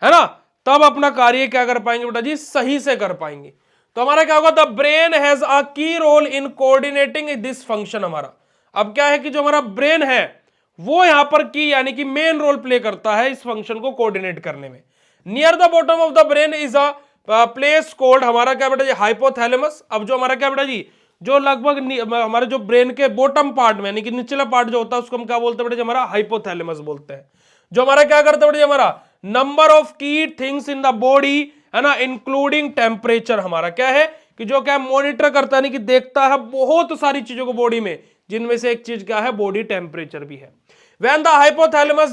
है ना, तब अपना कार्य क्या कर पाएंगे बेटा जी, सही से कर पाएंगे। तो हमारा क्या होगा, the brain has a key role in coordinating this function. हमारा अब क्या है कि जो हमारा ब्रेन है वो यहां पर की यानी कि मेन रोल प्ले करता है इस फंक्शन को कोऑर्डिनेट करने में। Near the bottom of the brain is a place called, हमारा क्या बेटा जी, हाइपोथैलेमस। अब जो हमारा क्या बेटा जी, जो लगभग हमारे जो ब्रेन के बॉटम पार्ट में यानी कि निचला पार्ट जो होता है उसको हम क्या बोलते हैं बेटा जी, हमारा हाइपोथैलेमस बोलते हैं। जो हमारा क्या करता है बेटा जी, हमारा नंबर ऑफ की थिंग्स इन द बॉडी, है ना, इंक्लूडिंग टेम्परेचर, हमारा क्या है कि जो क्या मॉनिटर करता है, कि देखता है बहुत सारी चीजों को बॉडी में, जिनमें से एक चीज क्या है, बॉडी टेम्परेचर भी है। When the hypothalamus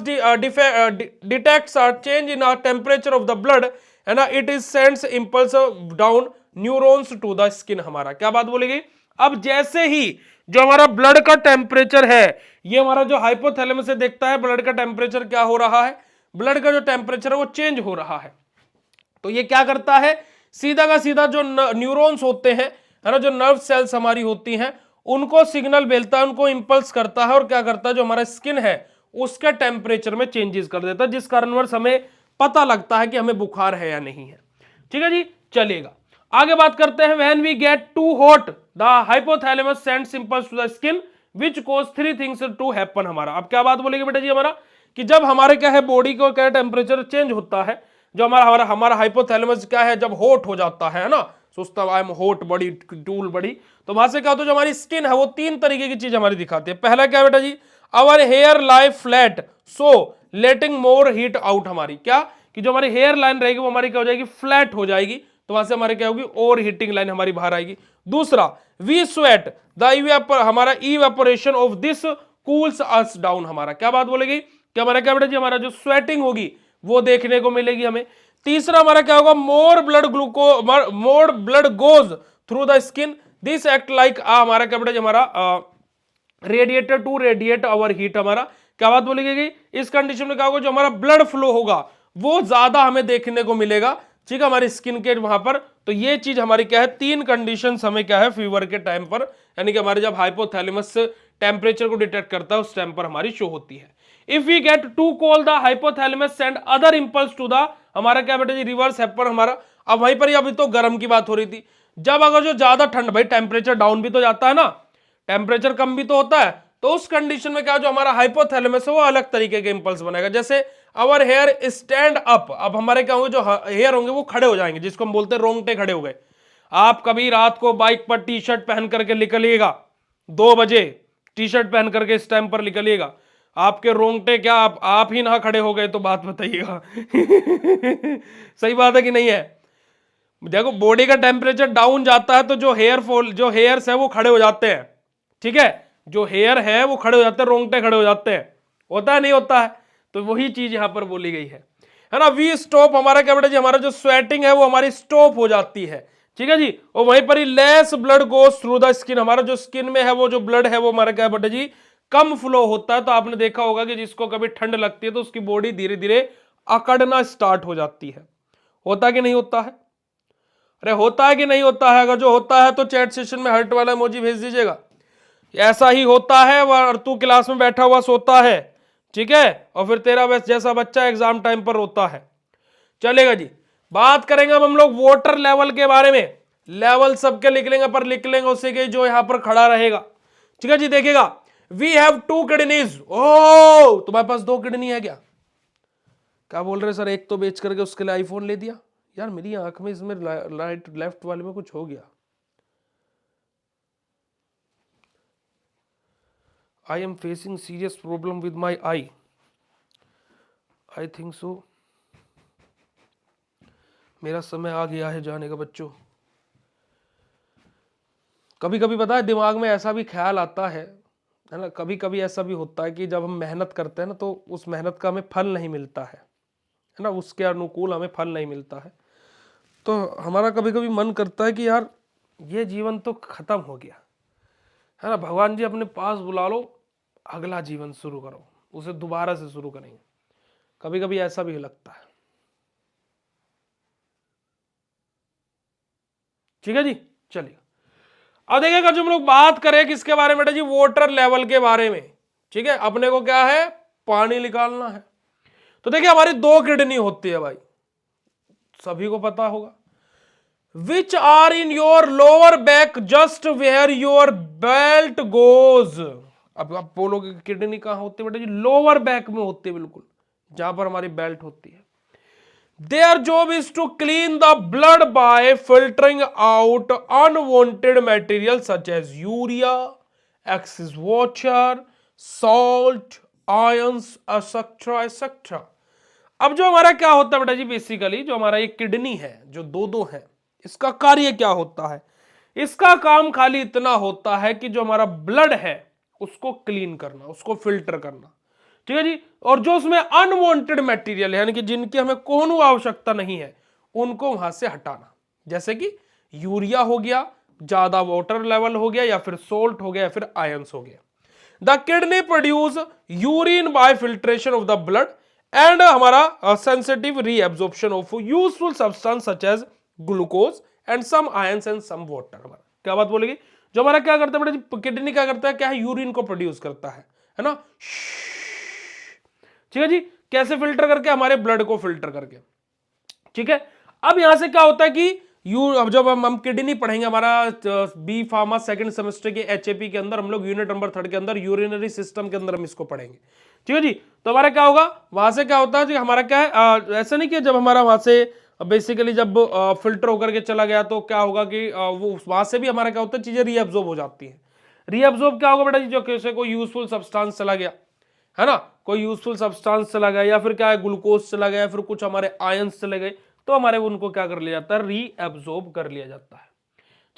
detects a change in a temperature of the blood, and it is sends impulse down neurons to the skin। हमारा क्या बात बोली गई, अब जैसे ही जो हमारा ब्लड का टेम्परेचर है, ये हमारा जो हाइपोथैलेमस से देखता है ब्लड का टेम्परेचर क्या हो रहा है, ब्लड का जो टेम्परेचर है वो चेंज हो रहा है, तो ये क्या करता है, सीधा का सीधा जो न्यूरॉन्स होते हैं, है ना, जो नर्व सेल्स हमारी होती हैं, उनको सिग्नल भेजता है, उनको इंपल्स करता है, और क्या करता है, जो हमारा स्किन है उसके टेम्परेचर में चेंजेस कर देता है, जिस कारणवश हमें पता लगता है कि हमें बुखार है या नहीं है। ठीक है जी, चलेगा आगे बात करते हैं। When we get too hot the hypothalamus sends impulse to the skin which cause three things to happen. हमारा अब क्या बात बोलेगी बेटा जी, हमारा कि जब हमारे क्या है बॉडी को क्या टेम्परेचर चेंज होता है, जो हमारा हमारा हमारा हाइपोथैलेमस क्या है जब हॉट हो जाता है ना, सोचता आई एम हॉट बड़ी टूल बड़ी, तो वहां से क्या होता है जो हमारी स्किन है वो तीन तरीके की चीज हमारी दिखाती है। पहला क्या बेटा जी, our hair lie flat so letting more heat out, हमारी क्या कि जो हमारी हेयर लाइन रहेगी वो हमारी क्या हो जाएगी फ्लैट हो जाएगी, तो वहां से हमारी क्या होगी ओवर हीटिंग लाइन हमारी बाहर आएगी। दूसरा वी स्वेट द हमारा evaporation of this cools us down, हमारा क्या बात बोलेगी कि हमारा क्या बेटा जी हमारा जो स्वेटिंग होगी वो देखने को मिलेगी हमें। तीसरा हमारा क्या होगा more blood goes through the skin this act like हमारा क्या बेटा जी हमारा radiator to radiate our heat, हमारा क्या बात बोली गई, इस कंडीशन में क्या होगा जो हमारा ब्लड फ्लो होगा वो ज्यादा हमें देखने को मिलेगा, ठीक है, हमारी स्किन के वहां पर। तो ये चीज हमारी क्या है, तीन कंडीशंस हमें क्या है फीवर के टाइम पर, यानी कि हमारे जब हाइपोथैलेमस टेम्परेचर को डिटेक्ट करता है उस टाइम पर हमारी शो होती है। If we get too cold the hypothalamus send other impulse to the, हमारा क्या बेटा जी रिवर्स हैपन हमारा। अब वहीं पर अभी तो गर्म की बात हो रही थी, जब अगर जो ज्यादा ठंड, भाई टेम्परेचर डाउन भी तो जाता है ना, टेम्परेचर कम भी तो होता है, तो उस कंडीशन में क्या जो हमारा हाइपोथैलेमस है वो अलग तरीके के इंपल्स बनाएगा। जैसे अवर हेयर स्टैंड अप, अब हमारे क्या होंगे जो हेयर होंगे वो खड़े हो जाएंगे, जिसको हम बोलते हैं रोंगटे खड़े हो गए। आप कभी रात को बाइक पर टी शर्ट पहन करके निकलिएगा 2 बजे, टी शर्ट पहन करके इस टाइम पर निकलिएगा, आपके रोंगटे क्या आप ही ना खड़े हो गए तो बात बताइएगा। सही बात है कि नहीं है? देखो बॉडी का टेम्परेचर डाउन जाता है तो जो हेयर फॉल जो हेयर्स है वो खड़े हो जाते हैं, ठीक है, जो हेयर है वो खड़े हो जाते हैं, रोंगटे खड़े हो जाते हैं, होता है नहीं होता है? तो वही चीज यहां पर बोली गई है ना। वी स्टॉप, हमारा क्या बेटा जी हमारा जो स्वेटिंग है वो हमारी स्टॉप हो जाती है, ठीक है जी, और वहीं पर ही less blood goes through the skin, हमारा जो स्किन में है वो जो ब्लड है वो हमारा क्या बेटा जी कम फ्लो होता है। तो आपने देखा होगा कि जिसको कभी ठंड लगती है तो उसकी बॉडी धीरे धीरे अकड़ना स्टार्ट हो जाती है, होता कि नहीं होता है? अरे होता है कि नहीं होता है? अगर जो होता है तो चैट सेशन में हर्ट वाला इमोजी भेज दीजिएगा। ऐसा ही होता है और तू क्लास में बैठा हुआ सोता है, ठीक है, और फिर तेरा बस जैसा बच्चा एग्जाम टाइम पर रोता है। चलेगा जी, बात करेंगे अब हम लोग वाटर लेवल के बारे में। लेवल सबके लिख लेंगे पर लिख लेंगे उससे कि जो यहां पर खड़ा रहेगा, ठीक है जी। देखिएगा वी हैव 2 किडनीज, ओ तुम्हारे पास 2 किडनी है क्या? क्या बोल रहे सर, एक तो बेच करके उसके लिए आईफोन ले दिया? यार मेरी आंख में इसमें राइट लेफ्ट वाले में कुछ हो गया। I am facing serious problem with my eye. I think so. मेरा समय आ गया है जाने का बच्चों। कभी कभी पता है दिमाग में ऐसा भी ख्याल आता है ना, कभी कभी ऐसा भी होता है कि जब हम मेहनत करते हैं ना तो उस मेहनत का हमें फल नहीं मिलता है ना, उसके अनुकूल हमें फल नहीं मिलता है, तो हमारा कभी कभी मन करता है कि यार ये जीवन तो खत्म हो गया है ना, भगवान जी अपने पास बुला लो, अगला जीवन शुरू करो, उसे दोबारा से शुरू करेंगे। कभी कभी ऐसा भी लगता है, ठीक है जी। चलिए अब देखिएगा जो हम लोग बात करें किसके बारे में बेटा जी, वाटर लेवल के बारे में, ठीक है। अपने को क्या है, पानी निकालना है। तो देखिए हमारी 2 किडनी होती है भाई, सभी को पता होगा, which are in your lower back just where your belt goes. अब आप बोलोगे किडनी कहां होती है बेटा जी, लोअर बैक में होती है, बिल्कुल जहां पर हमारी बेल्ट होती है। Their job is to clean the blood by filtering out unwanted material such as urea, excess water, salt, ions, etc. etc. अब जो हमारा क्या होता है बेटा जी, बेसिकली जो हमारा एक किडनी है जो दो है, इसका कार्य क्या होता है? इसका काम खाली इतना होता है कि जो हमारा ब्लड है उसको क्लीन करना, उसको फिल्टर करना, ठीक है जी। और जो उसमें अनवांटेड मटेरियल है यानी कि जिनकी हमें कोनो आवश्यकता नहीं है उनको वहां से हटाना, जैसे कि यूरिया हो गया, ज्यादा वाटर लेवल हो गया, या फिर सोल्ट हो गया, या फिर आयंस हो गया। The kidney produce urine by filtration of the blood and हमारा sensitive reabsorption of useful substance such as glucose and some ions and some water. हमारा क्या बात बोलेगी, जो हमारा क्या करता है बेटा, किडनी क्या करता है, क्या है, यूरिन को प्रोड्यूस करता है ना, ठीक है जी। कैसे फिल्टर करके, हमारे ब्लड को फिल्टर करके, ठीक है। अब यहां से क्या होता है कि अब जब हम किडनी पढ़ेंगे हमारा बी फार्मा सेकंड सेमेस्टर के एचएपी के अंदर, हम लोग यूनिट नंबर 3 के अंदर यूरिनरी सिस्टम के अंदर हम इसको पढ़ेंगे, ठीक है जी। तो हमारा क्या होगा, वहां से क्या होता है जी, हमारा क्या है, ऐसा नहीं कि जब हमारा वहां से बेसिकली जब फिल्टर होकर के चला गया तो क्या होगा कि वो वहां से भी हमारा क्या होता है, चीजें रीअब्जॉर्ब हो जाती है। रीअब्जॉर्ब क्या होगा बेटा जी, जो कैसे कोई यूजफुल सब्सटेंस चला गया है ना, कोई यूजफुल सब्सटेंस चला गया, या फिर क्या है ग्लूकोज चला गया, फिर कुछ हमारे आयंस चले गए, तो हमारे उनको क्या कर लिया जाता है, रीअब्जॉर्ब कर लिया जाता है,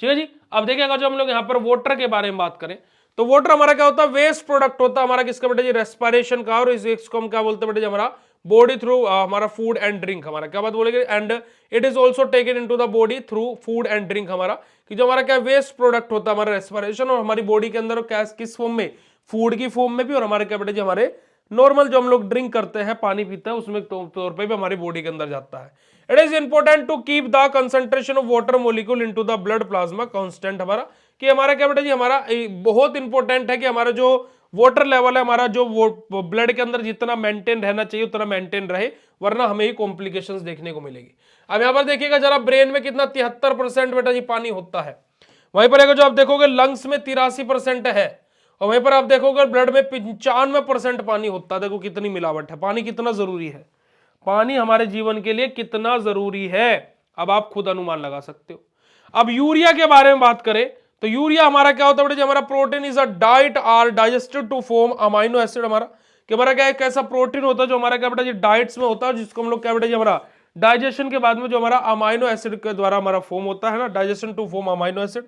ठीक है जी। अब देखिए अगर जो हम लोग यहाँ पर वाटर के बारे में बात करें, तो वाटर हमारा क्या होता है, वेस्ट प्रोडक्ट होता है हमारा किसका बेटा जी, रेस्पिरेशन का, और इसको हम क्या बोलते हैं बेटा जी, हमारा बॉडी थ्रू हमारा फूड एंड ड्रिंक, हमारा क्या बात बोलेंगे, and it is also taken into the body through food and drink, हमारा कि जो हमारा क्या वेस्ट प्रोडक्ट होता है हमारा रेस्पिरेशन, और हमारी बॉडी के अंदर किस फॉर्म में, फूड की फॉर्म में भी, और हमारे क्या बेटा जी, हमारे नॉर्मल जो हम लोग ड्रिंक करते हैं, पानी पीते हैं, उसमें तौर पे भी हमारी बॉडी के अंदर जाता है। It is important to keep the concentration of water molecule into the blood plasma constant, हमारा कि हमारा क्या बेटा जी, हमारा बहुत इंपॉर्टेंट है कि हमारा जो वाटर लेवल है हमारा जो ब्लड के अंदर जितना मेंटेन रहना चाहिए उतना मेंटेन रहे, वरना हमें ही कॉम्प्लिकेशंस देखने को मिलेगी। अब यहां पर देखिएगा जरा, ब्रेन में कितना 73% बेटा जी पानी होता है, वहीं पर अगर जो आप देखोगे लंग्स में 83% है, और वहीं पर आप देखोगे ब्लड में 95% पानी होता है। देखो कितनी मिलावट है, पानी कितना जरूरी है, पानी हमारे जीवन के लिए कितना जरूरी है, अब आप खुद अनुमान लगा सकते हो। अब यूरिया के बारे में बात करें, तो यूरिया हमारा क्या होता है बेटा, हमारा protein is a diet are digested to form amino acid, हमारा कि हमारा क्या एक ऐसा प्रोटीन होता है जो हमारा क्या बेटा जी डाइट्स में होता है, जिसको हम लोग क्या बेटा जी हमारा डाइजेशन के बाद में जो हमारा अमाइनो एसिड के द्वारा हमारा फॉर्म होता है ना, digestion to form amino acid.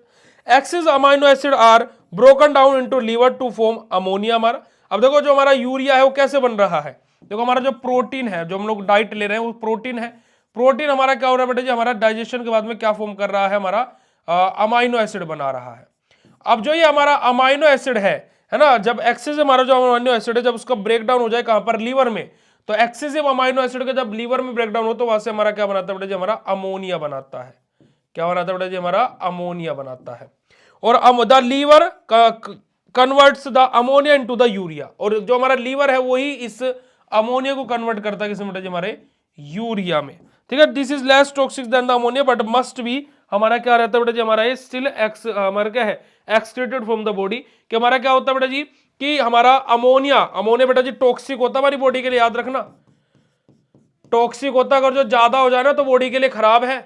Excess amino acid are broken down into liver to form ammonia, हमारा अब देखो जो हमारा यूरिया है वो कैसे बन रहा है, देखो हमारा जो प्रोटीन है, जो हम लोग डाइट ले रहे हैं वो प्रोटीन है, प्रोटीन हमारा क्या हो रहा है बेटा जी, हमारा डाइजेशन के बाद में क्या फॉर्म कर रहा है, हमारा अमाइनो एसिड बना रहा है। अब जो ये हमारा अमाइनो एसिड है ना, जब एक्सेसिव हमारा जो अमाइनो एसिड है जब उसका ब्रेक डाउन हो जाए कहां पर, लीवर में, तो एक्सेसिव अमाइनो एसिड का जब लीवर में ब्रेक डाउन हो तो वहां से हमारा क्या बनाता है बेटा जी, हमारा अमोनिया बनाता है, क्या बनाता है बेटा जी, हमारा अमोनिया बनाता है। और the liver converts the ammonia into the urea, और जो हमारा लीवर है वही इस अमोनिया को कन्वर्ट करता है किसमें बेटा जी, हमारे यूरिया में, ठीक है। This is less toxic than the ammonia but must be, हमारा क्या रहता है बेटा जी, हमारा ये स्टिल हमारा क्या है, एक्सक्रीटेड फ्रॉम द बॉडी, कि हमारा क्या होता है बेटा जी, कि हमारा अमोनिया बेटा जी टॉक्सिक होता है हमारी बॉडी के लिए, याद रखना टॉक्सिक होता है, अगर जो ज्यादा हो जाए ना तो बॉडी के लिए खराब है,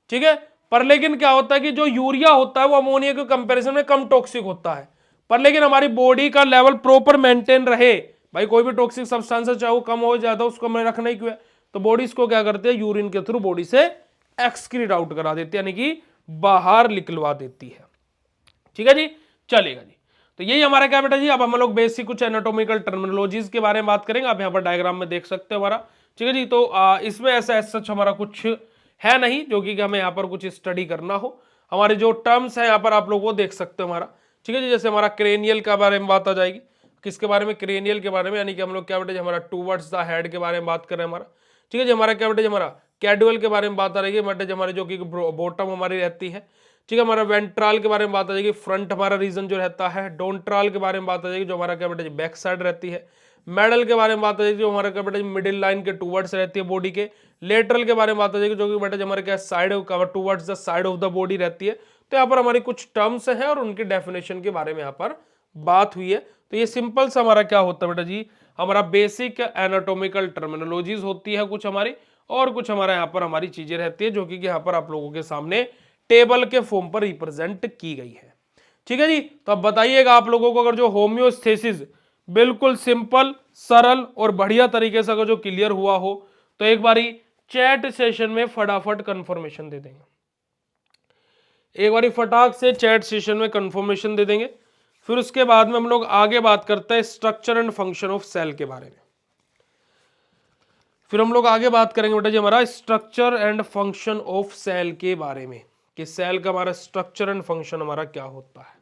ठीक है। पर लेकिन क्या होता है कि जो यूरिया होता है वो अमोनिया के कंपैरिजन में कम टॉक्सिक होता है, पर लेकिन हमारी बॉडी का लेवल प्रॉपर मेंटेन रहे, भाई कोई भी टॉक्सिक सब्सटेंस चाहे वो कम हो ज्यादा उसको हमें रखना ही क्यों है, तो बॉडी इसको क्या करती है, यूरिन के थ्रू बॉडी से एक्सक्रीट आउट करा देती है, यानी कि बाहर निकलवा देती है, ठीक है जी, चलेगा जी। तो यही हमारा क्या बेटा जी, अब हम लोग बेसिक कुछ एनाटॉमिकल टर्मिनोलॉजीज के बारे में बात करेंगे, आप यहाँ पर डायग्राम में देख सकते हो हमारा, ठीक है जी। तो इसमें ऐसा सच हमारा कुछ है नहीं जो कि हमें यहाँ पर कुछ स्टडी करना हो, हमारे जो टर्म्स है यहाँ पर आप लोग वो देख सकते हो हमारा, ठीक है जी। जैसे हमारा क्रेनियल के बारे में बात आ जाएगी, किसके बारे में, क्रेनियल के बारे में, यानी कि हम लोग क्या बेटा जी हमारा टूवर्ड्स द हेड के बारे में बात कर रहे हैं हमारा, ठीक है जी। हमारा क्या बेटा जी हमारा कैडुअल के बारे में बात आ रही है बेटा जी, हमारी जो कि बॉटम हमारी रहती है, ठीक है। हमारा वेंट्रल के बारे में बात आ जाएगी, फ्रंट हमारा रीजन जो रहता है, डोंट्रल के बारे में बात आ जाएगी जो हमारा क्या बेटा जी बैक साइड रहती है, मेडल के बारे में बात आ जाएगी जो हमारा क्या बेटा जी मिडिल लाइन के टूवर्ड्स रहती है बॉडी के, लेटरल के बारे में बात आ जाएगी जो कि बेटा जी हमारे क्या side towards the side of the body रहती है। तो यहाँ पर हमारी कुछ टर्म्स हैं और उनकी डेफिनेशन के बारे में यहाँ पर बात हुई है। तो ये सिंपल सा हमारा क्या होता है बेटा जी, हमारा बेसिक एनाटॉमिकल टर्मिनोलॉजीज होती है कुछ हमारी, और कुछ हमारा यहाँ पर हमारी चीजें रहती है जो कि यहाँ पर आप लोगों के सामने टेबल के फॉर्म पर रिप्रेजेंट की गई है, ठीक है जी। तो अब बताइएगा आप लोगों को, अगर जो होम्योस्टेसिस बिल्कुल सिंपल सरल और बढ़िया तरीके से अगर जो क्लियर हुआ हो तो एक बारी चैट सेशन में फटाफट कंफर्मेशन दे देंगे, एक बारी फटाक से चैट सेशन में कंफर्मेशन दे देंगे। फिर उसके बाद में हम लोग आगे बात करते हैं structure and function of cell के बारे में, फिर हम लोग आगे बात करेंगे बेटा जी हमारा structure and function of cell के बारे में, कि सेल का हमारा स्ट्रक्चर एंड फंक्शन हमारा क्या होता है,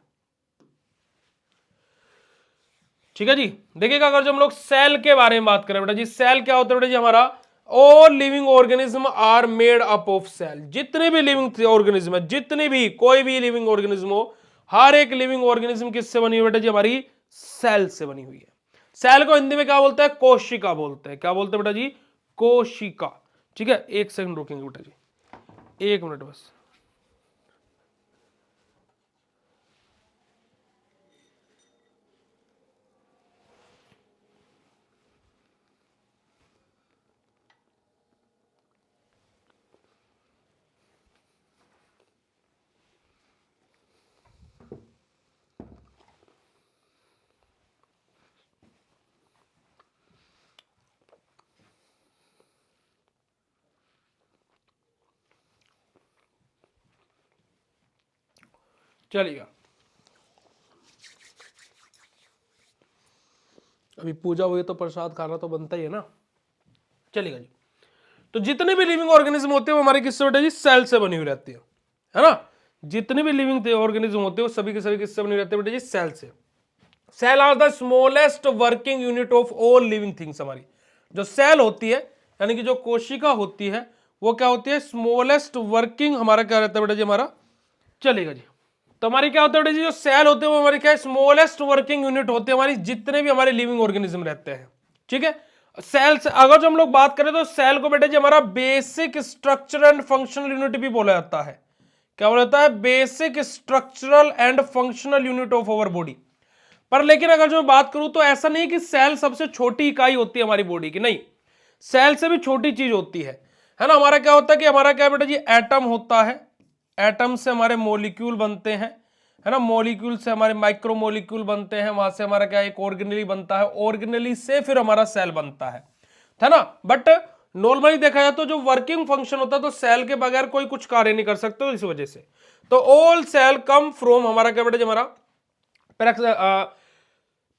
ठीक है जी। देखिएगा अगर जो हम लोग सेल के बारे में बात करें बेटा जी, सेल क्या होता है बेटा जी, हमारा all living organism are made up of cell, जितने भी लिविंग ऑर्गेनिज्म है, जितने भी कोई भी लिविंग ऑर्गेनिज्म हो, हर एक लिविंग ऑर्गेनिज्म किससे बनी हुई बेटा जी, हमारी सेल से बनी हुई है। सेल को हिंदी में क्या बोलते हैं, कोशिका बोलते हैं, क्या बोलते हैं बेटा जी, कोशिका, ठीक है। एक सेकंड रुकेंगे बेटा जी, एक मिनट बस। चलिएगा, अभी पूजा हुई तो प्रसाद खाना तो बनता ही है ना। चलिएगा जी, तो जितने भी लिविंग ऑर्गेनिज्म होते हैं वो हमारे किससे बेटा जी, सेल से बनी हुई रहती है ना। जितने भी लिविंग ऑर्गेनिज्म होते हैं वो सभी के सभी किससे बने रहते हैं बेटा जी, सेल से। Cell are the smallest working unit of all living things. हमारी जो सेल होती है यानी कि जो कोशिका होती है वो क्या होती है, स्मॉलेस्ट वर्किंग हमारा क्या रहता है बेटा जी, हमारा। चलेगा जी, तो हमारी क्या होता है बेटा जी, जो सेल होते हैं वो हमारी क्या है, स्मॉलेस्ट वर्किंग यूनिट होती है हमारी जितने भी हमारे लिविंग ऑर्गेनिज्म रहते हैं। ठीक है, सेल से अगर जो हम लोग बात करें तो सेल को बेटा जी हमारा basic structure and functional unit भी बोला जाता है। क्या बोला जाता है, basic structural and functional unit of our body. पर लेकिन अगर जो मैं बात करूं तो ऐसा नहीं कि सेल सबसे छोटी इकाई होती है हमारी बॉडी की, नहीं, सेल से भी छोटी चीज होती है ना। हमारा क्या होता है कि हमारा क्या बेटा जी, एटम होता है, एटम से हमारे मॉलिक्यूल बनते हैं, है ना, मॉलिक्यूल से हमारे माइक्रो मॉलिक्यूल बनते हैं, वहां से हमारा क्या एक ऑर्गेनेली बनता है, ऑर्गेनेली से फिर हमारा सेल बनता है ना। बट नॉर्मली देखा जाए तो जो वर्किंग फंक्शन होता है तो सेल के बगैर कोई कुछ कार्य नहीं कर सकते, इस वजह से तो ऑल सेल कम फ्रॉम हमारा क्या बेटा जी, हमारा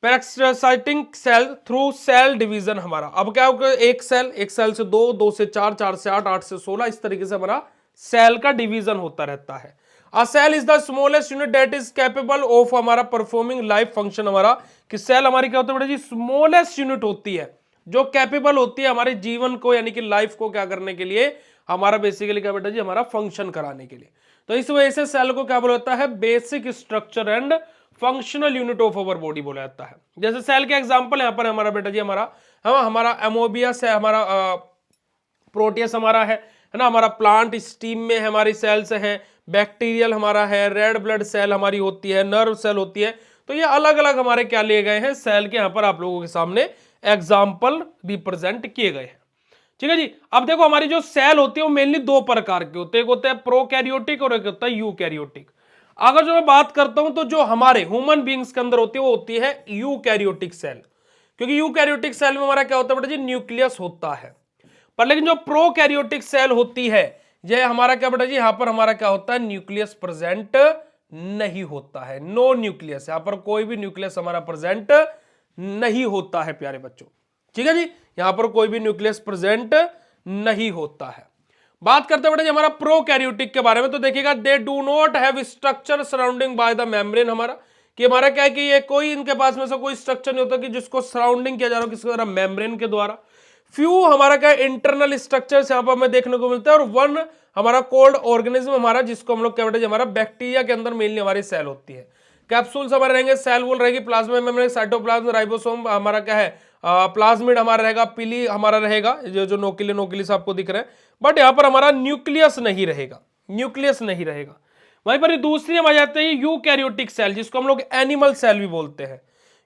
पैरासाइटिंग सेल थ्रू सेल डिवीजन। हमारा अब क्या होगा, एक सेल से दो, दो से चार, चार से आठ, आठ से 16, इस तरीके से हमारा सेल का डिवीजन होता रहता है। A cell is the smallest unit that is capable of हमारा परफॉर्मिंग लाइफ फंक्शन। हमारा कि सेल हमारी क्या होता है बेटा जी, स्मॉलेस्ट यूनिट होती है जो कैपेबल होती है हमारे जीवन को यानी कि लाइफ को क्या करने के लिए, हमारा बेसिकली क्या बेटा जी, हमारा फंक्शन कराने के लिए। तो इस वजह से सेल को क्या बोला जाता है, basic structure and functional unit of our body बोला जाता है। जैसे सेल के एग्जांपल यहां पर हमारा बेटा जी, हमारा एमोबियस है, हमारा प्रोटियस हमारा है ना, हमारा प्लांट स्टीम में हमारी सेल्स हैं, बैक्टीरियल हमारा है, रेड ब्लड सेल हमारी होती है, नर्व सेल होती है। तो ये अलग अलग हमारे क्या लिए गए हैं सेल के, यहां पर आप लोगों के सामने एग्जाम्पल रिप्रेजेंट किए गए हैं। ठीक है जी, अब देखो हमारी जो सेल होती है वो मेनली दो प्रकार के होते हैं, एक होता है प्रोकैरियोटिक और एक होता है यूकैरियोटिक। अगर जो मैं बात करता हूं तो जो हमारे ह्यूमन बींग्स के अंदर होती है वो होती है यूकैरियोटिक सेल, क्योंकि यूकैरियोटिक सेल में हमारा क्या होता है बेटा जी, न्यूक्लियस होता है। पर लेकिन जो प्रोकैरियोटिक सेल होती है ये हमारा क्या बेटा जी, यहां पर हमारा क्या होता है, न्यूक्लियस प्रेजेंट नहीं होता है, नो न्यूक्लियस, यहां पर कोई भी न्यूक्लियस हमारा प्रेजेंट नहीं होता है प्यारे बच्चों। ठीक है जी, यहां पर कोई भी न्यूक्लियस प्रेजेंट नहीं होता है। बात करते हैं हमारा प्रोकैरियोटिक के बारे में, तो देखिएगा they do not have structure surrounding by the membrane. हमारा कि हमारा क्या है कि ये कोई इनके पास में से कोई स्ट्रक्चर नहीं होता कि जिसको सराउंडिंग किया जा रहा हो किसके द्वारा, मेम्ब्रेन के द्वारा। फ्यू हमारा क्या इंटरनल स्ट्रक्चर्स यहाँ पर हमें देखने को मिलता है, और वन हमारा कोल्ड ऑर्गेनिज्म हमारा जिसको हम लोग क्या बेटा जी, हमारा बैक्टीरिया के अंदर मेनली हमारी सेल होती है। कैप्सूल्स हमारे रहेंगे, सेल वॉल रहेगी, प्लाज्मा मेम्ब्रेन, साइटोप्लाज्म, राइबोसोम हमारा क्या है, प्लाज्मिड हमारा रहेगा, पिली हमारा रहेगा, जो नोकिले नोकिली से आपको दिख रहे हैं। बट यहाँ पर हमारा न्यूक्लियस नहीं रहेगा, न्यूक्लियस नहीं रहेगा। वहीं पर दूसरी हम आ जाते हैं यूकैरियोटिक सेल, जिसको हम लोग एनिमल सेल भी बोलते हैं।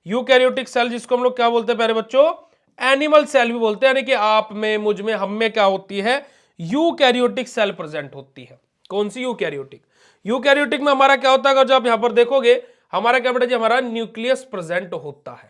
यूकैरियोटिक सेल जिसको हम लोग क्या बोलते हैं प्यारे बच्चों, एनिमल सेल भी बोलते हैं, यानी कि आप में, मुझ में, हम में क्या होती है, यूकैरियोटिक सेल प्रेजेंट होती है। कौन सी यूकैरियोटिक, यूकैरियोटिक में हमारा क्या होता है, अगर जो आप यहां पर देखोगे हमारा क्या बेटा जी, हमारा न्यूक्लियस प्रेजेंट होता है।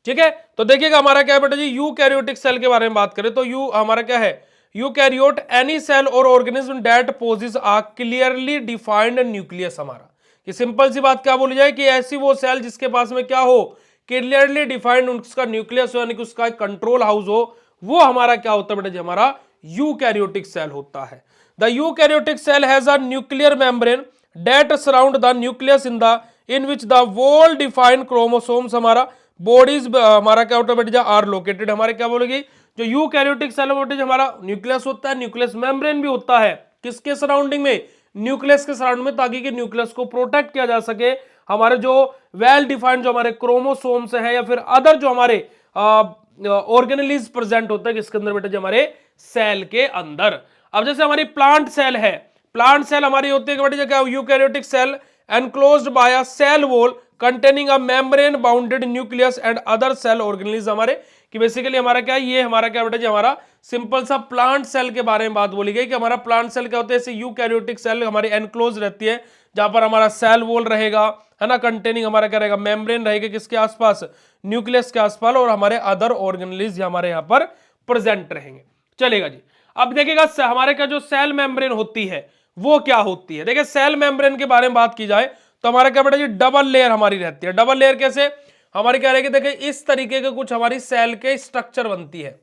ठीक है, तो देखिएगा हमारा क्या बेटा जी, यूकैरियोटिक सेल के बारे में बात करें तो यू हमारा क्या है, eukaryote any cell or organism that possesses a clearly defined nucleus. हमारा कि सिंपल सी बात क्या बोली जाए कि ऐसी वो सेल जिसके पास में क्या हो, क्लियरली डिफाइंड उसका न्यूक्लियस हो, यानी कि उसका कंट्रोल हाउस हो, वो हमारा क्या होता है बेटा जी, हमारा यूकैरियोटिक सेल होता है। The eukaryotic cell has a nuclear membrane that surround the nucleus in which the well defined chromosomes हमारा बॉडीज हमारा क्या होता है बेटा आर लोकेटेड। हमारे क्या बोलेगी, जो यूकैरियोटिक सेल बेटा हमारा न्यूक्लियस होता है, न्यूक्लियस मेम्ब्रेन भी होता है, किसके सराउंडिंग में, न्यूक्लियस के सराउंड में, ताकि कि न्यूक्लियस को प्रोटेक्ट किया जा सके। हमारे जो वेल डिफाइंड जो हमारे क्रोमोसोम्स हैं या फिर अदर जो हमारे ऑर्गेनेलीज प्रेजेंट होता है किसके अंदर बेटा जी, हमारे सेल के अंदर। अब जैसे हमारी प्लांट सेल है, प्लांट सेल हमारी होती है बेटा क्या, eukaryotic cell enclosed by a cell wall containing a membrane bounded nucleus and other cell organelles. हमारे कि बेसिकली हमारा क्या है, ये हमारा क्या बेटा जी, हमारा सिंपल सा प्लांट सेल के बारे में बात बोली गई कि हमारा प्लांट सेल क्या होता है, ऐसे यूकैरियोटिक सेल हमारी एनक्लोज रहती है, जहां पर हमारा सेल वॉल रहेगा, है ना, कंटेनिंग हमारा क्या रहेगा, मेम्ब्रेन रहेगा किसके आसपास, न्यूक्लियस के आसपास, और हमारे अदर ऑर्गेनेलीज हमारे यहाँ पर प्रेजेंट रहेंगे। चलेगा जी, अब देखिएगा हमारे का जो सेल मेम्ब्रेन होती है वो क्या होती है। देखिए सेल मेम्ब्रेन के बारे में बात की जाए तो हमारा क्या बेटा जी डबल लेयर हमारी रहती है। डबल लेयर कैसे हमारी क्या रहेगी, देखिए इस तरीके के कुछ हमारी सेल के स्ट्रक्चर बनती है,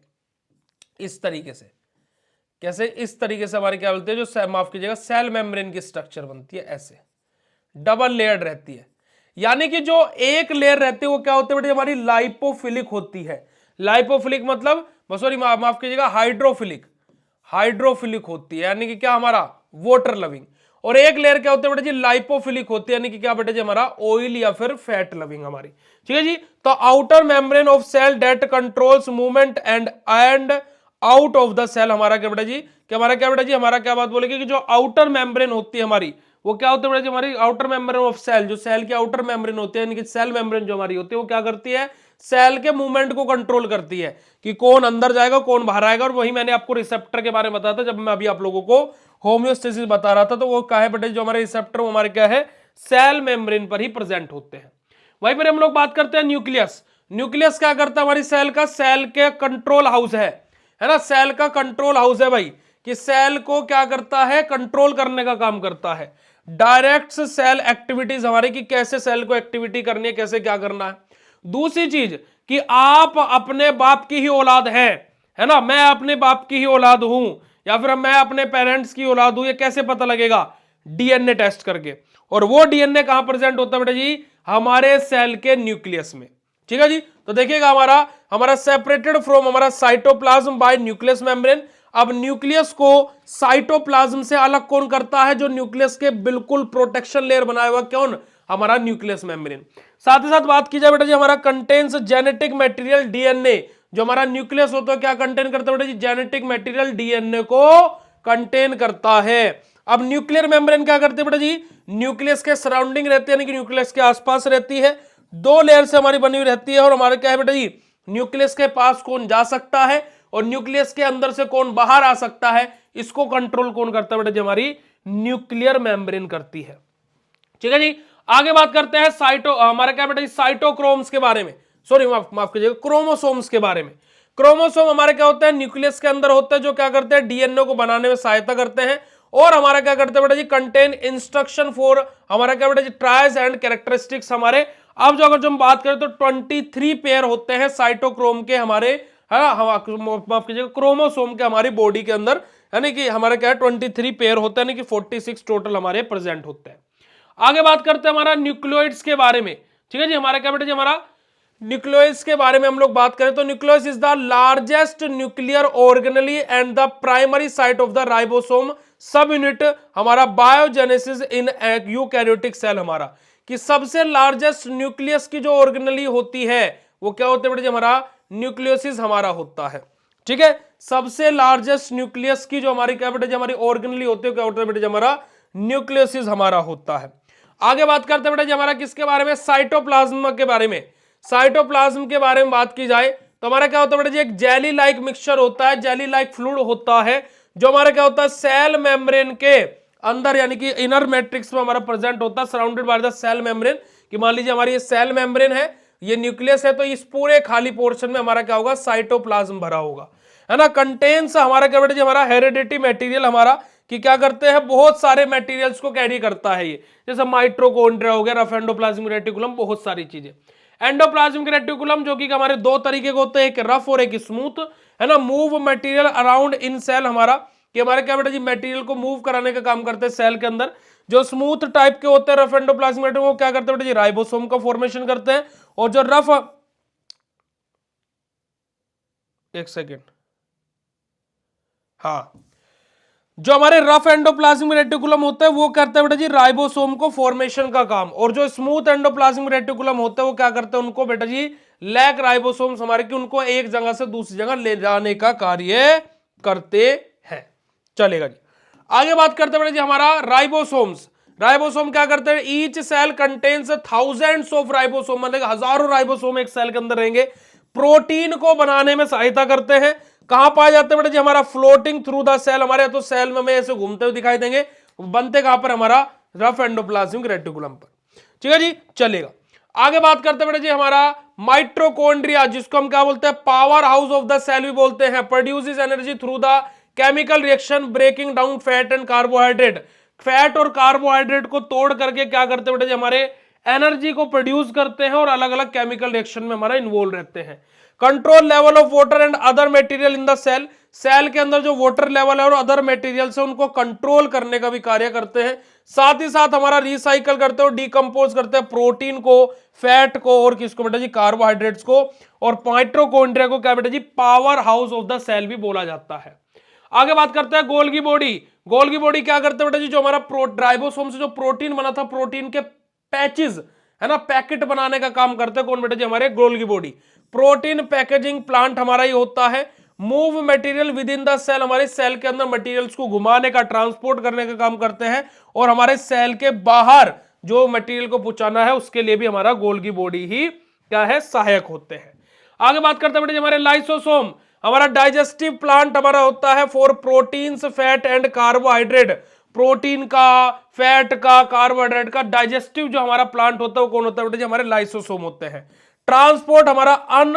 इस तरीके से, कैसे इस तरीके से हमारी क्या बोलते हैं जो माफ कीजिएगा सेल मेम्ब्रेन की स्ट्रक्चर बनती है, ऐसे डबल लेयर रहती है। यानी कि जो एक लेयर रहती है वो क्या होती है बेटा हमारी लाइपोफिलिक होती है। लाइपोफिलिक मतलब सॉरी माफ कीजिएगा हाइड्रोफिलिक, हाइड्रोफिलिक होती है यानी कि क्या हमारा वाटर लविंग। और एक लेयर क्या होती है बेटा जी लाइपोफिलिक होती है यानी कि क्या बेटा जी हमारा ऑयल या फिर फैट लविंग हमारी। ठीक है जी। तो outer membrane of cell that controls movement and out of the cell हमारा क्या बेटा जी कि हमारा क्या बेटा जी हमारा क्या बात बोलेगी कि जो आउटर मेम्ब्रेन होती है हमारी वो क्या होती है बेटा जी हमारी आउटर मेम्ब्रेन ऑफ सेल, जो सेल की आउटर मेम्ब्रेन होती है यानी कि सेल मेम्ब्रेन जो हमारी होती है वो क्या करती है सेल के मूवमेंट को कंट्रोल करती है कि कौन अंदर जाएगा कौन बाहर आएगा। और वही मैंने आपको रिसेप्टर के बारे में बताया था जब मैं अभी आप लोगों को होम्योस्टेसिस बता रहा था, तो वो क्या है बेटा जो हमारे रिसेप्टर वो हमारे क्या है सेल मेम्ब्रेन पर ही प्रेजेंट होते हैं। वहीं पर हम लोग बात करते हैं न्यूक्लियस। न्यूक्लियस क्या करता है हमारी सेल का, सेल के कंट्रोल हाउस है ना, सेल का कंट्रोल हाउस है भाई कि सेल को क्या करता है कंट्रोल करने का काम करता है। डायरेक्ट सेल एक्टिविटीज हमारे की कैसे सेल को एक्टिविटी करनी है कैसे क्या करना है। दूसरी चीज कि आप अपने बाप की ही औलाद है ना, मैं अपने बाप की ही औलाद हूं या फिर मैं अपने पेरेंट्स की औलाद हूं, ये कैसे पता लगेगा डीएनए टेस्ट करके। और वो डीएनए कहां प्रेजेंट होता है बेटा जी हमारे सेल के न्यूक्लियस में। ठीक है जी। तो देखिएगा हमारा हमारा सेपरेटेड फ्रॉम हमारा साइटोप्लाज्म बाय न्यूक्लियस मेम्ब्रेन। अब न्यूक्लियस को साइटोप्लाज्म से अलग कौन करता है, जो न्यूक्लियस के बिल्कुल प्रोटेक्शन लेयर बनाया हुआ कौन हमारा न्यूक्लियस मेम्ब्रेन। साथ ही साथ बात की जाए बेटा जी हमारा कंटेन्स जेनेटिक मटेरियल डीएनए, जो हमारा न्यूक्लियस होता है क्या कंटेन करता है बेटा जी जेनेटिक मटेरियल डीएनए को कंटेन करता है। अब न्यूक्लियर मेम्ब्रेन क्या करते हैं बेटा जी न्यूक्लियस के सराउंडिंग रहती है यानी कि न्यूक्लियस के आसपास रहती है, दो लेयर से हमारी बनी हुई रहती है। और हमारे क्या है बेटा जी न्यूक्लियस के पास कौन जा सकता है और न्यूक्लियस के अंदर से कौन बाहर आ सकता है, इसको कंट्रोल कौन करता है बेटा जी हमारी न्यूक्लियर मेम्ब्रेन करती है। ठीक है जी। आगे बात करते हैं हमारा क्या बेटा जी साइटोक्रोम्स के बारे में, सॉरी माफ कीजिएगा क्रोमोसोम्स के बारे में। क्रोमोसोम हमारे क्या होते हैं न्यूक्लियस के अंदर होते हैं जो क्या करते हैं डीएनए को बनाने में सहायता करते हैं। और हमारा क्या करते हैं बेटा जी कंटेन इंस्ट्रक्शन फॉर हमारा क्या बेटा जी ट्रायस एंड कैरेक्टरिस्टिक्स हमारे। अब जो अगर हम बात करें तो 23 पेयर होते हैं साइटोक्रोम के हमारे, है माफ कीजिएगा क्रोमोसोम के हमारी बॉडी के अंदर, यानी कि हमारा क्या है 23 पेयर होते हैं यानी कि 46 टोटल हमारे प्रेजेंट होते हैं। आगे बात करते हैं हमारा न्यूक्लियोइड्स के बारे में। ठीक है जी। हमारा क्या बेटा जी हमारा न्यूक्लियोइड्स के बारे में हम लोग बात करें तो nucleus is the largest nuclear organelle and the primary site of the ribosome सब यूनिट हमारा बायोजेनेसिस इन यूकैरियोटिक सेल हमारा कि सबसे लार्जेस्ट न्यूक्लियस की जो ऑर्गेनली होती है वो क्या होता है बेटा जी हमारा न्यूक्लियोसिस हमारा होता है। ठीक है। सबसे लार्जेस्ट न्यूक्लियस की जो हमारी क्या बेटा जी हमारी ऑर्गेनली होती है क्या होता है बेटा जी हमारा न्यूक्लियोसिस हमारा होता है। आगे बात करते हैं बेटा जी हमारा किसके बारे में साइटोप्लाज्म के बारे में। साइटोप्लाज्म के बारे में बात की जाए तो हमारा क्या होता है बेटा जी एक जेली लाइक मिक्सचर होता है, जेली लाइक फ्लूइड होता है जो हमारा क्या होता है सेल मेम्ब्रेन के अंदर यानी कि इनर मैट्रिक्स में हमारा प्रेजेंट होता है surrounded by the cell membrane. कि मान लीजिए हमारी ये सेल मेम्ब्रेन है ये न्यूक्लियस है तो इस पूरे खाली पोर्शन में हमारा क्या होगा साइटोप्लाज्म भरा होगा, है ना। कंटेन्स हमारा क्या बेटा जी हमारा हेरिडिटी मटेरियल हमारा कि क्या करते हैं बहुत सारे मटेरियल्स को कैरी करता है ये, जैसे माइट्रोकॉन्ड्रिया हो गया, रफ एंडोप्लाज्मिक रेटिकुलम, बहुत सारी चीजें। एंडोप्लाज्मिक रेटिकुलम जो कि हमारे दो तरीके के होते हैं, एक रफ और एक स्मूथ, है ना। Move material around in cell हमारा कि हमारे क्या बेटा जी मटेरियल को मूव कराने का काम करते हैं सेल के अंदर। जो स्मूथ टाइप के होते हैं रफ एंडोप्लाज्मिक रेटिकुलम वो क्या करते हैं बेटा जी राइबोसोम का फॉर्मेशन करते हैं। और जो रफ एक सेकेंड हाँ जो हमारे रफ एंडोप्लाज्मिक रेटिकुलम होता है वो करता है बेटा जी राइबोसोम को फॉर्मेशन का काम। और जो स्मूथ एंडोप्लाज्मिक रेटिकुलम होता है वो क्या करते हैं उनको बेटा जी लैक राइबोसोम्स हमारे की उनको एक जगह से दूसरी जगह ले जाने का कार्य करते हैं। चलेगा जी। आगे बात करते हैं बेटा जी हमारा राइबोसोम्स। राइबोसोम क्या करते हैं each cell contains thousands of ribosome, मतलब हजारों राइबोसोम एक सेल के अंदर रहेंगे। प्रोटीन को बनाने में सहायता करते हैं। कहां पाए जाते हैं बेटा जी हमारा फ्लोटिंग थ्रू द सेल हमारे, तो सेल में हमें ऐसे घूमते हुए दिखाई देंगे। बनते कहां पर हमारा रफ एंडोप्लाज्मिक रेटिकुलम पर। ठीक है जी। चलेगा। आगे बात करते हैं बेटा जी हमारा माइट्रोकॉन्ड्रिया जिसको हम क्या बोलते हैं power house of the cell भी बोलते हैं। Produces energy through the chemical reaction breaking down fat and carbohydrate. Fat और कार्बोहाइड्रेट को तोड़ करके क्या करते हैं बेटा जी, हमारे एनर्जी को प्रोड्यूस करते हैं और अलग अलग केमिकल रिएक्शन में हमारा इन्वॉल्व रहते हैं। Control level of water and other material in the cell, cell के अंदर जो वाटर लेवल है और अदर मटेरियल्स है उनको कंट्रोल करने का भी कार्य करते हैं। साथ ही साथ हमारा रिसाइकल करते हैं और डिकम्पोज करते हैं प्रोटीन को, फैट को और किसको बेटा जी, कार्बोहाइड्रेट्स को। और माइटोकॉन्ड्रिया को क्या बेटा जी, power house of the cell भी बोला जाता है। आगे बात करते हैं गोल्गी बॉडी। गोल्गी बॉडी क्या करते हैं बेटा जी, जो हमारा राइबोसोम से जो प्रोटीन बना था, प्रोटीन के पैचेस है ना, पैकेट बनाने का काम करते हैं कौन बेटा जी, हमारे Golgi body. Protein packaging plant हमारा ही होता है। Move material within the cell, हमारे सेल के अंदर मटेरियल्स को घुमाने का, ट्रांसपोर्ट करने का काम करते हैं। और हमारे सेल के बाहर जो मटेरियल को पहुंचाना है उसके लिए भी हमारा गोल्गी बॉडी ही क्या है, सहायक होते हैं। आगे बात करते हैं बेटा जी हमारे लाइसोसोम, हमारा डाइजेस्टिव प्लांट हमारा होता है for proteins, fat and carbohydrate. Protein का, फैट का, कार्बोहाइड्रेट का डाइजेस्टिव जो हमारा प्लांट होता है वो कौन होता है बेटा जी, हमारे लाइसोसोम होते हैं। ट्रांसपोर्ट हमारा अन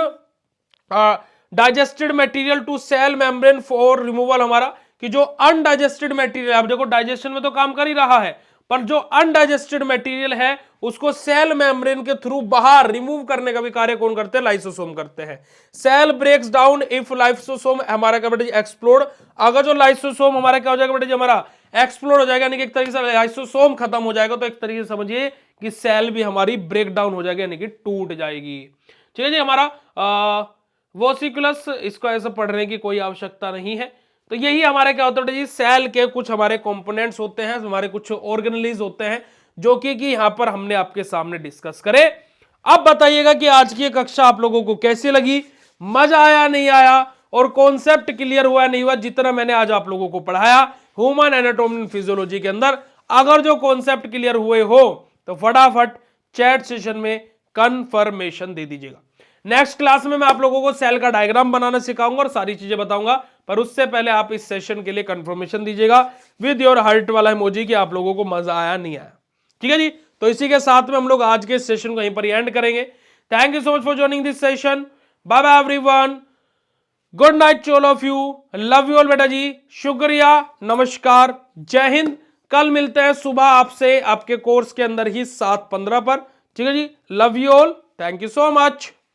digested material to cell membrane for removal, हमारा कि जो अनडाइजेस्टेड मटेरियल, आप देखो डाइजेशन में तो काम कर ही रहा है, पर जो अनडाइजेस्टेड मटेरियल है उसको सेल मेम्ब्रेन के थ्रू बाहर रिमूव करने का भी कार्य कौन करते हैं, लाइसोसोम करते हैं। Cell breaks down if lysosome हमारा क्या बेटा जी, एक्सप्लोड। अगर जो लाइसोसोम हमारा क्या हो जाएगा बेटा जी, हमारा एक्सप्लोड हो जाएगा, यानी कि एक तरीके से लाइसोसोम खत्म हो जाएगा, तो एक तरीके से समझिए कि सेल भी हमारी ब्रेक डाउन हो जाएगी, यानी कि टूट जाएगी। ठीक है जी, हमारा वोसिकुलस, इसको ऐसे पढ़ने की कोई आवश्यकता नहीं है। तो यही हमारे क्या होता है जी, सेल के कुछ हमारे कंपोनेंट्स होते हैं, हमारे कुछ ऑर्गेनेल्स होते हैं जो कि यहां पर हमने आपके सामने डिस्कस करे। अब बताइएगा कि आज की कक्षा आप लोगों को कैसी लगी, मजा आया नहीं आया, और कॉन्सेप्ट क्लियर हुआ नहीं हुआ जितना मैंने आज आप लोगों को पढ़ाया ह्यूमन एनाटॉमी एंड फिजियोलॉजी के अंदर। अगर जो कॉन्सेप्ट क्लियर हुए हो तो फटाफट चैट सेशन में कंफर्मेशन दे दीजिएगा। नेक्स्ट क्लास में मैं आप लोगों को सेल का डायग्राम बनाना सिखाऊंगा और सारी चीजें बताऊंगा, पर उससे पहले आप इस सेशन के लिए कंफर्मेशन दीजिएगा विद योर हार्ट वाला इमोजी कि आप लोगों को मजा आया नहीं आया। ठीक है जी, तो इसी के साथ में हम लोग आज के सेशन को यहीं पर एंड करेंगे। Thank you so much for joining this session. Bye bye everyone, good night to all of you, love you all बेटा जी, शुक्रिया, नमस्कार, जय हिंद। कल मिलते हैं सुबह आपसे आपके कोर्स के अंदर ही 7:15 पर। ठीक है जी, love you all, thank you so much.